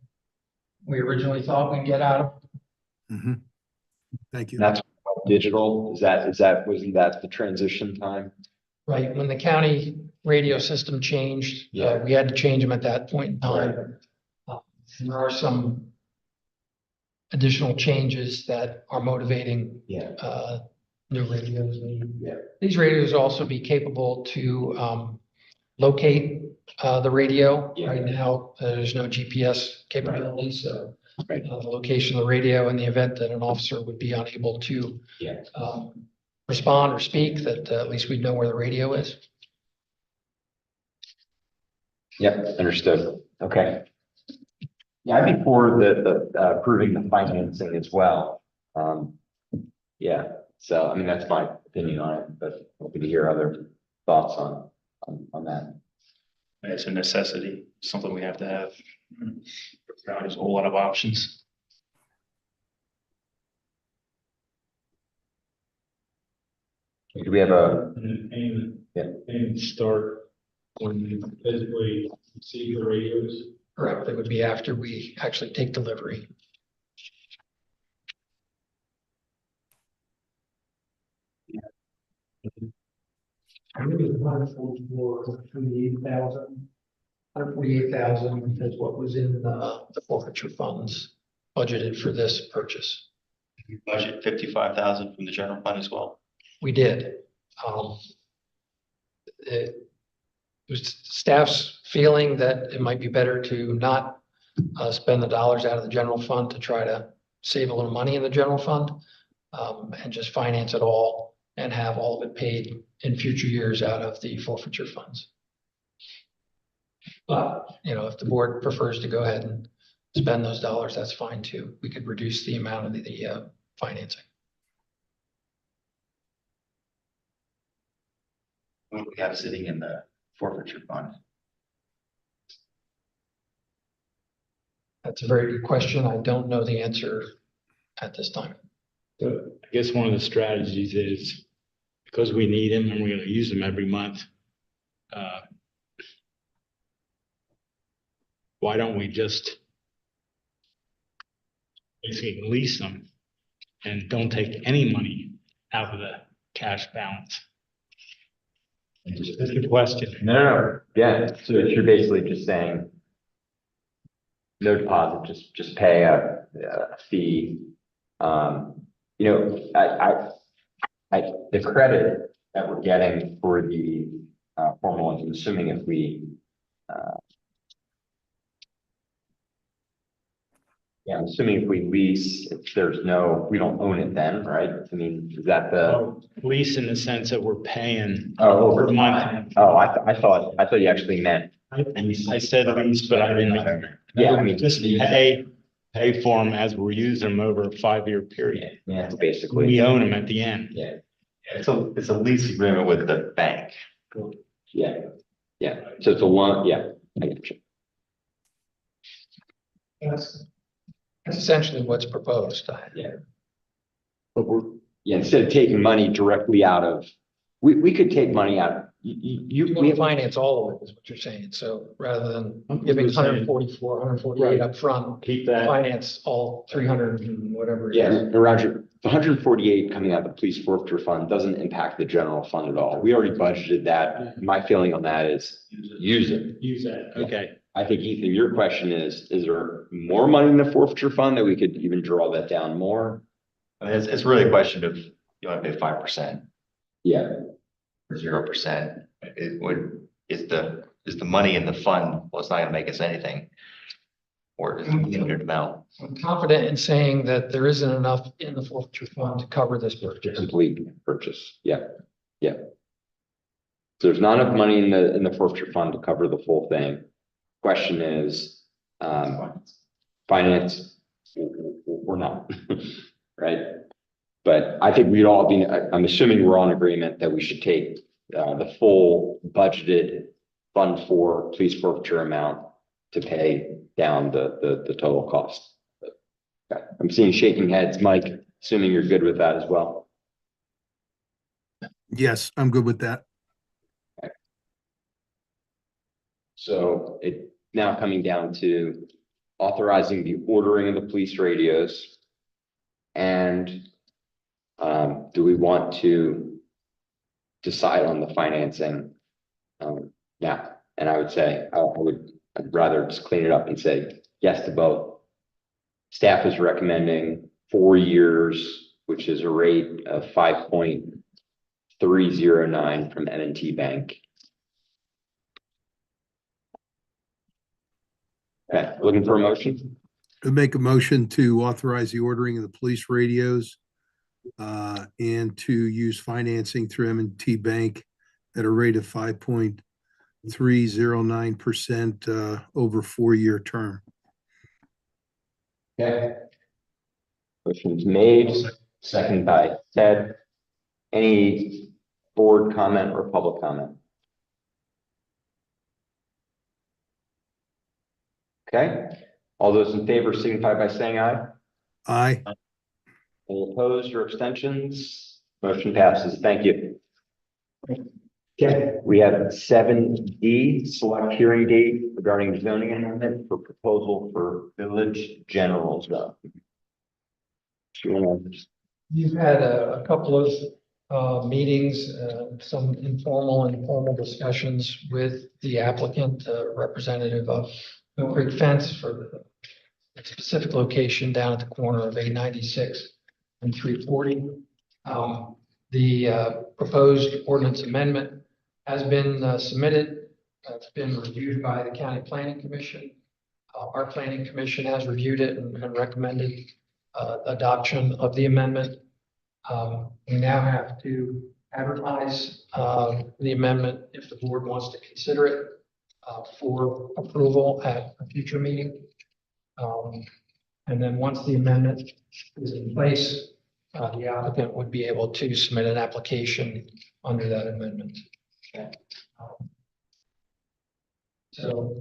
we originally thought we'd get out of. Mm-hmm. Thank you. That's digital, wasn't that the transition time? Right, when the county radio system changed, Yeah. we had to change them at that point in time. There are some additional changes that are motivating Yeah. new radios. Yeah. These radios will also be capable to locate the radio. Yeah. Right now, there's no GPS capability, so Right. the location of the radio in the event that an officer would be unable to Yeah. respond or speak, that at least we'd know where the radio is. Yep, understood. Okay. Yeah, I'd be for the approving the financing as well. Yeah, so I mean, that's my opinion on it, but hoping to hear other thoughts on that. It's a necessity, something we have to have. There's a whole lot of options. Do we have a, And start when you physically see the radios. Correct, that would be after we actually take delivery. I think it was 148,000 is what was in the forfeiture funds budgeted for this purchase. You budget 55,000 from the general fund as well. We did. It was staff's feeling that it might be better to not spend the dollars out of the general fund to try to save a little money in the general fund, and just finance it all and have all of it paid in future years out of the forfeiture funds. But, you know, if the board prefers to go ahead and spend those dollars, that's fine too. We could reduce the amount of the financing. What do we have sitting in the forfeiture fund? That's a very good question. I don't know the answer at this time. So I guess one of the strategies is, because we need them and we're gonna use them every month. Why don't we just basically lease them and don't take any money out of the cash balance? Just a question. no, yeah, so you're basically just saying no deposit, just pay a fee. You know, the credit that we're getting for the formal ones, I'm assuming if we I'm assuming if we lease, if there's no, we don't own it then, right? I mean, is that the? Lease in the sense that we're paying. Over per month. Oh, I thought you actually meant. I said lease, but I didn't mean. Yeah, I mean. Just pay for them as we use them over a 5-year period. Yeah, basically. We own them at the end. Yeah, It's a lease agreement with the bank. yeah, so it's a one, yeah, I get you. That's essentially what's proposed. But instead of taking money directly out of, we could take money out, You want to finance all of it, is what you're saying. So rather than giving 144, 148 up front, Keep that. finance all 300 and whatever. it Yeah, is. and Roger, the 148 coming out of the police forfeiture fund doesn't impact the general fund at all. We already budgeted that. My feeling on that is use it. Use that, okay. I think Ethan, your question is there more money in the forfeiture fund that we could even draw that down more? I mean, it's really a question of, you want to pay 5% Yeah, or 0%. Is the money in the fund, well, it's not gonna make us anything. or is it a limited amount? I'm confident in saying that there isn't enough in the forfeiture fund to cover this To purchase. complete purchase, yeah, yeah. So there's not enough money in the forfeiture fund to cover the full thing. Question is, finance or not, right? But I think we'd all be, I'm assuming we're all in agreement that we should take the full budgeted fund for police forfeiture amount to pay down the total cost. Okay. I'm seeing shaking heads. Mike, assuming you're good with that as well. Yes, I'm good with that. So it now coming down to authorizing the ordering of the police radios. And do we want to decide on the financing now? And I would say, I'd rather just clean it up and say yes to both. Staff is recommending 4 years, which is a rate of 5.309 from M&T Bank. Okay, looking for a motion? I make a motion to authorize the ordering of the police radios and to use financing through M&T Bank at a rate of 5.309% over 4-year term. Okay. Motion's made, second by Ted. Any board comment or public comment? Okay, all those in favor signify by saying aye. Aye. Any opposed or abstentions? Motion passes. Thank you. Okay, we have 7D, select hearing date regarding zoning amendment for proposal for village general zone. You've had a couple of meetings, some informal and formal discussions with the applicant, representative of Mill Creek Fence for a specific location down at the corner of 896 and 340. The proposed ordinance amendment has been submitted. It's been reviewed by the County Planning Commission. Our Planning Commission has reviewed it and recommended adoption of the amendment. We now have to advertise the amendment if the board wants to consider it for approval at a future meeting. And then once the amendment is in place, the applicant would be able to submit an application under that amendment. Okay. So.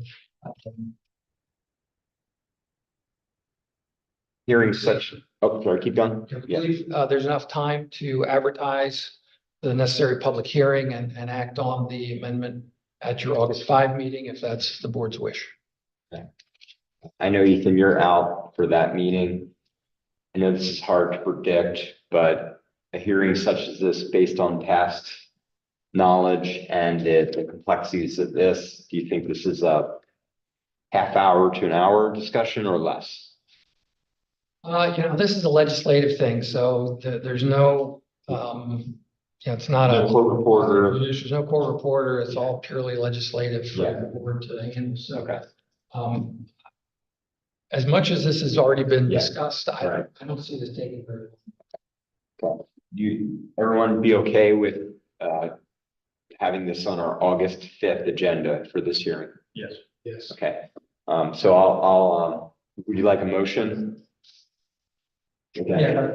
Hearing such, oh, sorry, keep going. I believe there's enough time to advertise the necessary public hearing and act on the amendment at your August 5 meeting, if that's the board's wish. I know, Ethan, you're out for that meeting. I know this is hard to predict, but a hearing such as this, based on past knowledge and the complexities of this, do you think this is a half hour to an hour discussion or less? This is a legislative thing, so there's no, it's not No court reporter. There's no court reporter. It's all purely legislative for Yeah. the board to handle. So, Okay. As much as this has already been Yeah. discussed, Right. I don't see this taking very Okay. Everyone be okay with having this on our August 5th agenda for this hearing? Yes. Yes. Okay. So I'll would you like a motion? Okay. Yeah.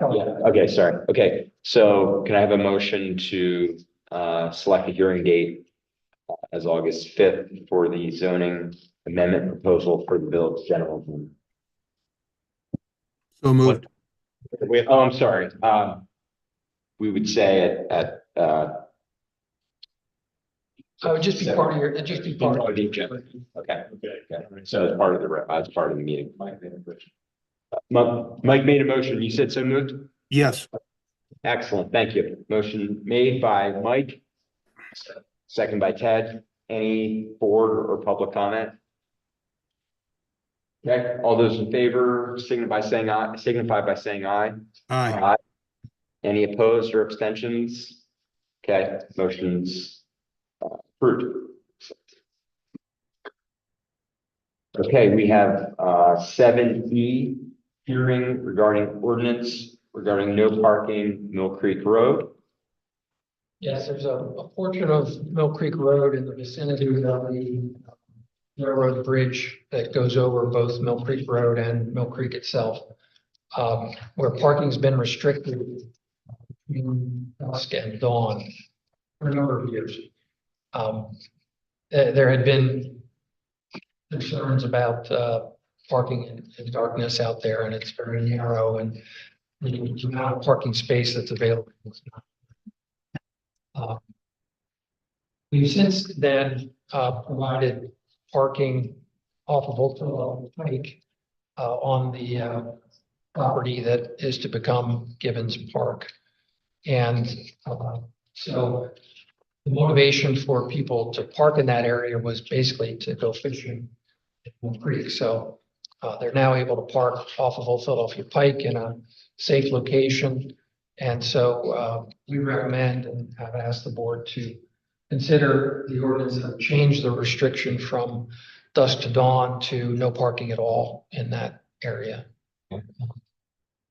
Okay, sorry. Okay, so can I have a motion to select a hearing date as August 5th for the zoning amendment proposal for the village general zone? So moved. Oh, I'm sorry. We would say at I would just be part of your, it'd just be part of. the agenda. Okay. So as part of the meeting. Mike made a motion. You said so moved? Yes. Excellent. Thank you. Motion made by Mike. Second by Ted. Any board or public comment? Okay, all those in favor signify by saying aye. Aye. Any opposed or abstentions? Okay, motion's approved. Okay, we have 7E, hearing regarding ordinance regarding no parking Mill Creek Road. Yes, there's a portion of Mill Creek Road in the vicinity of the railroad bridge that goes over both Mill Creek Road and Mill Creek itself, where parking's been restricted between dusk and dawn for a number of years. There had been concerns about parking in darkness out there, and it's very narrow, and the amount of parking space that's available is not. We've since then provided parking off of Old Pike on the property that is to become Gibbons Park. And so the motivation for people to park in that area was basically to go fishing in Mill Creek. So they're now able to park off of Old Philadelphia Pike in a safe location. And so we recommend and have asked the board to consider the ordinance and change the restriction from dusk to dawn to no parking at all in that area.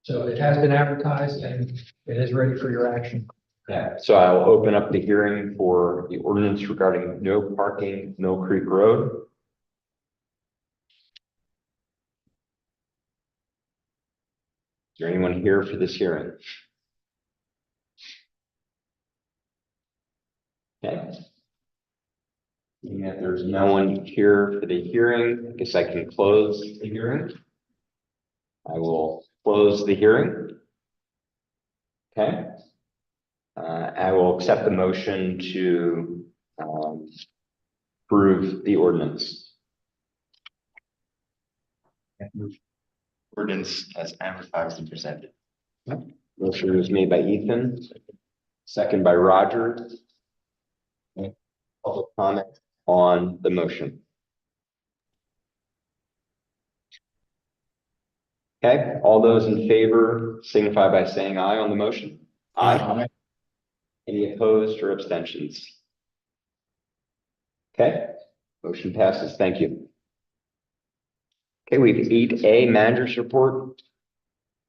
So it has been advertised and it is ready for your action. Yeah, so I'll open up the hearing for the ordinance regarding no parking Mill Creek Road. Is there anyone here for this hearing? Okay. Yeah, there's no one here for the hearing. I guess I can close the hearing. I will close the hearing. Okay. I will accept the motion to approve the ordinance. Ordinance as advertised and presented. Motion was made by Ethan, second by Roger. Public comment on the motion. Okay, all those in favor signify by saying aye on the motion. Aye. Any opposed or abstentions? Okay, motion passes. Thank you. Okay, we have 8A, manager's report.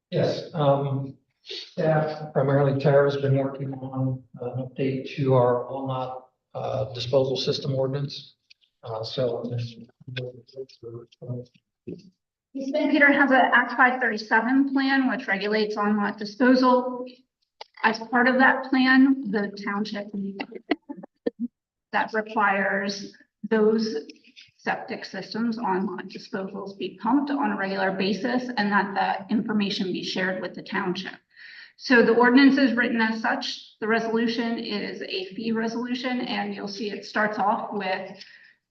Yes, staff, primarily Tara, has been working on an update to our Walnut disposal system ordinance. East St. Peter has an Act 537 plan, which regulates on-lot disposal. As part of that plan, the township that requires those septic systems on-lot disposals be pumped on a regular basis and that the information be shared with the township. So the ordinance is written as such. The resolution is a fee resolution, and you'll see it starts off with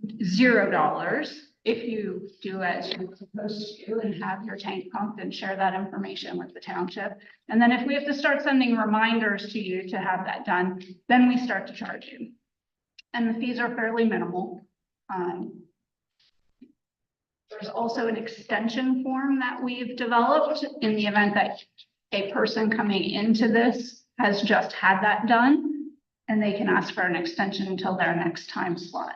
$0 if you do as you're supposed to and have your tank pumped and share that information with the township. And then if we have to start sending reminders to you to have that done, then we start to charge you. And the fees are fairly minimal. There's also an extension form that we've developed in the event that a person coming into this has just had that done, and they can ask for an extension until their next time slot.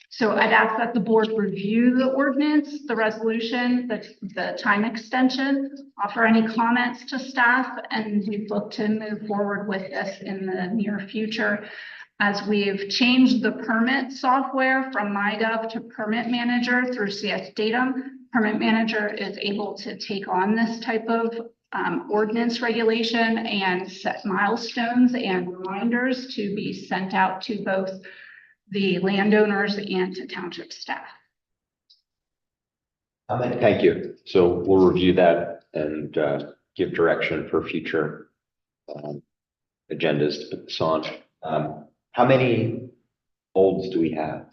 So I'd ask that the board review the ordinance, the resolution, the time extension, offer any comments to staff, and we look to move forward with this in the near future. As we've changed the permit software from MyGov to Permit Manager through CS Datum, Permit Manager is able to take on this type of ordinance regulation and set milestones and reminders to be sent out to both the landowners and to township staff. Thank you. So we'll review that and give direction for future agendas to put this on. How many holds do we have?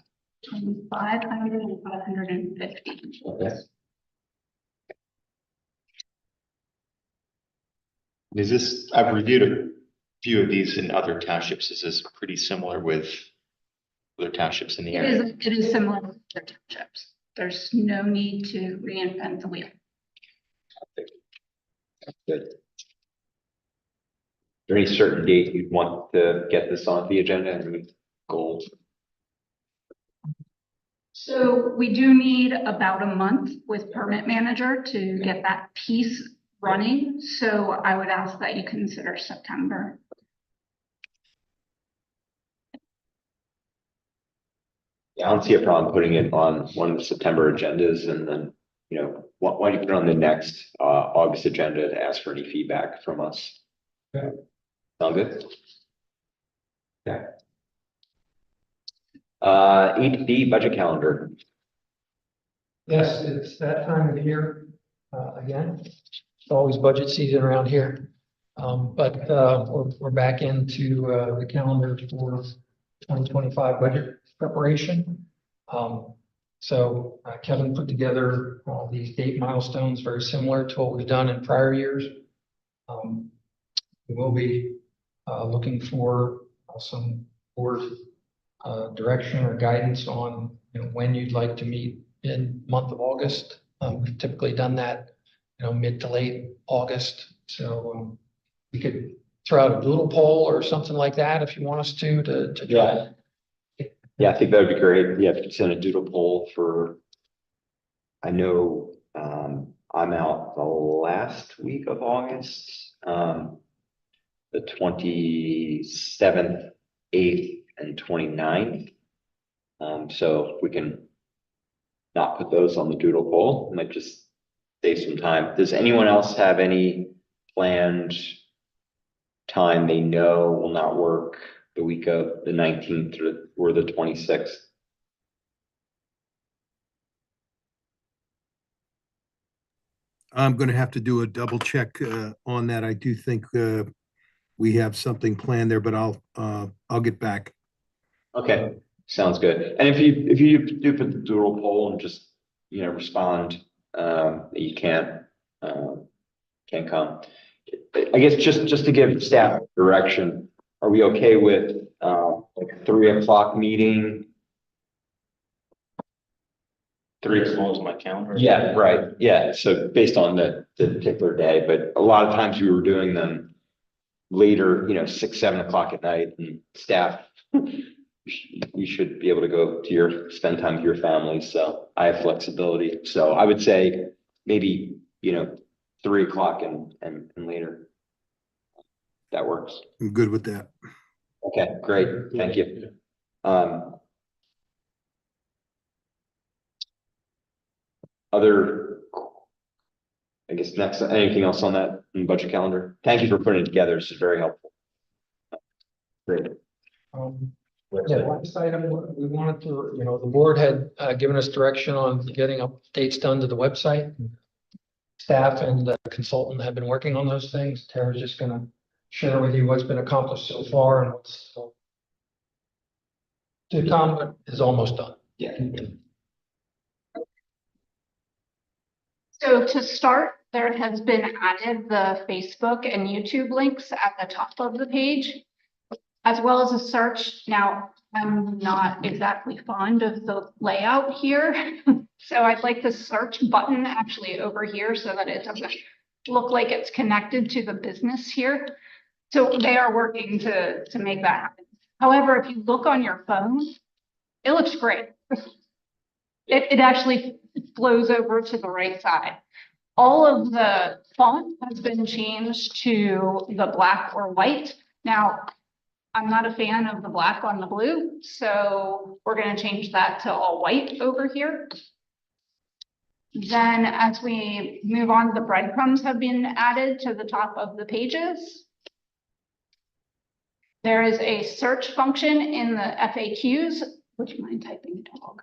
500 and 550. Okay. Is this, I've reviewed a few of these in other townships. Is this pretty similar with other townships in the area? It is similar to other townships. There's no need to reinvent the wheel. Good. Is there any certain date you'd want to get this on the agenda? Any goals? So we do need about a month with permit manager to get that piece running. So I would ask that you consider September. Yeah, I don't see a problem putting it on one of the September agendas and then, why don't you put it on the next August agenda to ask for any feedback from us? Okay. Sound good? Okay. 8B budget calendar. Yes, it's that time of year, again. It's always budget season around here. But we're back into the calendar for 2025 budget preparation. So Kevin put together these date milestones very similar to what we've done in prior years. We will be looking for some board direction or guidance on when you'd like to meet in month of August. We've typically done that, mid to late August. So we could throw out a doodle poll or something like that if you want us to try. Yeah, I think that would be great. Yeah, if you could send a doodle poll for, I know, I'm out the last week of August, the 27th, 8th, and 29th. So if we can not put those on the doodle poll, it might just save some time. Does anyone else have any planned time they know will not work the week of the 19th or the 26th? I'm going to have to do a double check on that. I do think we have something planned there, but I'll get back. Okay, sounds good. And if you do put the doodle poll and just, respond, that you can't come. I guess just to give staff direction, are we okay with like a 3:00 meeting? As long as my calendar. Yeah, right. Yeah. So based on the particular day, but a lot of times we were doing them later, 6, 7 o'clock at night, and staff, you should be able to go to spend time with your family. So I have flexibility. So I would say maybe, 3:00 and later. That works. I'm good with that. Okay, great. Thank you. Other, I guess next, anything else on that budget calendar? Thank you for putting it together. This is very helpful. Great. Yeah, last item, we wanted to, the board had given us direction on getting updates done to the website. Staff and the consultant have been working on those things. Tara's just gonna share with you what's been accomplished so far and what's still to come, but is almost done. Yeah. So to start, there has been added the Facebook and YouTube links at the top of the page, as well as a search. Now, I'm not exactly fond of the layout here. So I'd like the search button actually over here so that it doesn't look like it's connected to the business here. So they are working to make that happen. However, if you look on your phone, it looks great. It actually flows over to the right side. All of the font has been changed to the black or white. Now, I'm not a fan of the black on the blue, so we're going to change that to all white over here. Then as we move on, the breadcrumbs have been added to the top of the pages. There is a search function in the FAQs. Would you mind typing dog?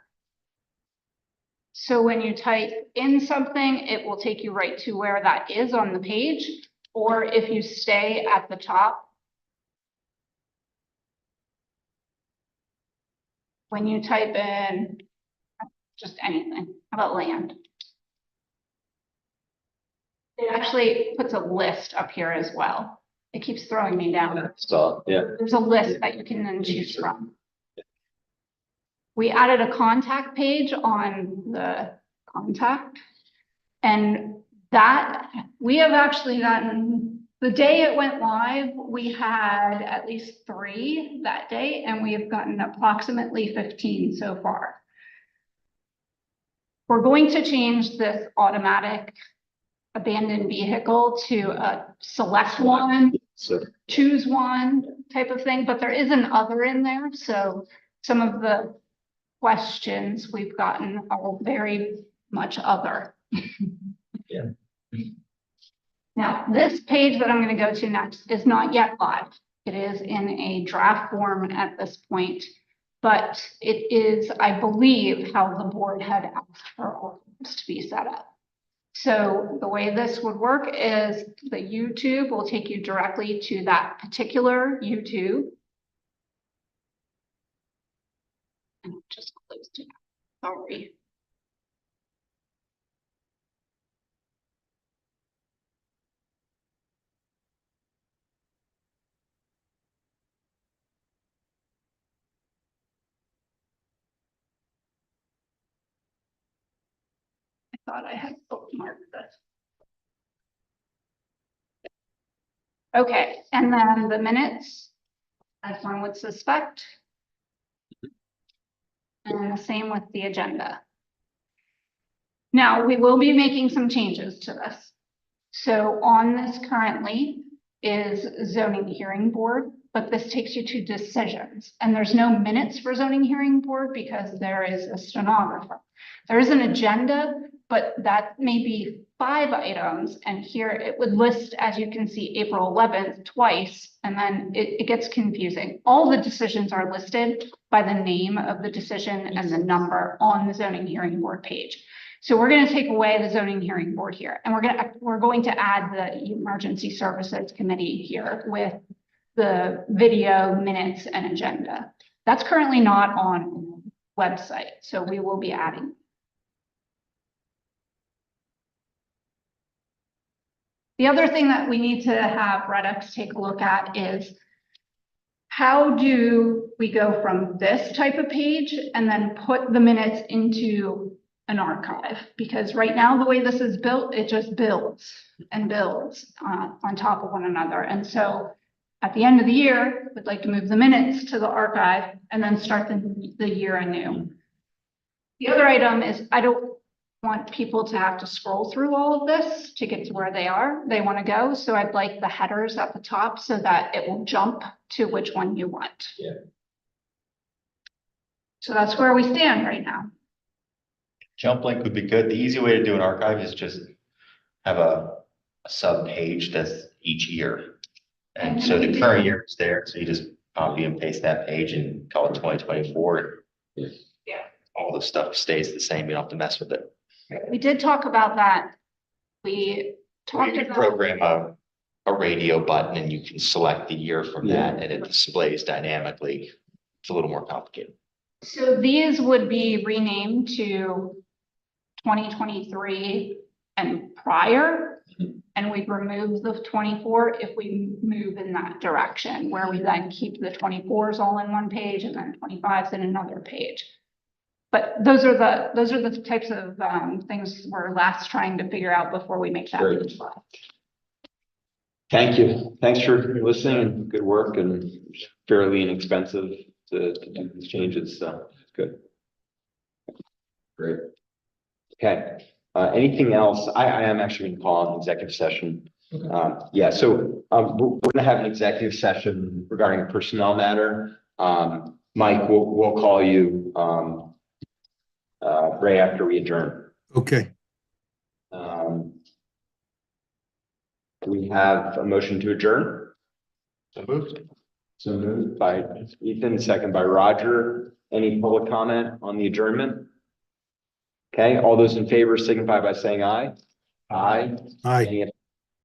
So when you type in something, it will take you right to where that is on the page. Or if you stay at the top, when you type in just anything, how about land? It actually puts a list up here as well. It keeps throwing me down. So, yeah. There's a list that you can then choose from. We added a contact page on the contact. And that we have actually gotten, the day it went live, we had at least 3 that day, and we have gotten approximately 15 so far. We're going to change this automatic abandoned vehicle to a select one, So choose one type of thing, but there is an other in there. So some of the questions we've gotten are very much other. Yeah. Now, this page that I'm going to go to next is not yet live. It is in a draft form at this point, but it is, I believe, how the board had asked for all of this to be set up. So the way this would work is the YouTube will take you directly to that particular YouTube. And I just closed it. Sorry. I thought I had bookmarked this. Okay, and then the minutes, as one would suspect. And the same with the agenda. Now, we will be making some changes to this. So on this currently is zoning hearing board, but this takes you to decisions. And there's no minutes for zoning hearing board because there is a stenographer. There is an agenda, but that may be 5 items. And here it would list, as you can see, April 11th twice, and then it gets confusing. All the decisions are listed by the name of the decision and the number on the zoning hearing board page. So we're going to take away the zoning hearing board here, and we're going to add the emergency services committee here with the video, minutes, and agenda. That's currently not on the website, so we will be adding. The other thing that we need to have Redux take a look at is how do we go from this type of page and then put the minutes into an archive? Because right now, the way this is built, it just builds and builds on top of one another. And so at the end of the year, we'd like to move the minutes to the archive and then start the year anew. The other item is I don't want people to have to scroll through all of this to get to where they want to go. So I'd like the headers at the top so that it will jump to which one you want. Yeah. So that's where we stand right now. Jump link would be good. The easy way to do an archive is just have a sub page that's each year. And so the current year is there. So you just copy and paste that page and call it 2024. Yeah. All the stuff stays the same. You don't have to mess with it. We did talk about that. We talked You can about program a radio button and you can select the year from that and it displays dynamically. It's a little more complicated. So these would be renamed to 2023 and prior, and we'd remove the 24 if we move in that direction, where we then keep the 24s all in one page and then 25s in another page. But those are the types of things we're last trying to figure out before we make that move. Thank you. Thanks for listening and good work, and fairly inexpensive to do these changes, so it's good. Great. Okay, anything else? I am actually going to call an executive session. Yeah, so we're going to have an executive session regarding a personnel matter. Mike, we'll call you right after we adjourn. Okay. Do we have a motion to adjourn? So moved. So moved by Ethan, second by Roger. Any public comment on the adjournment? Okay, all those in favor signify by saying aye. Aye. Aye. Any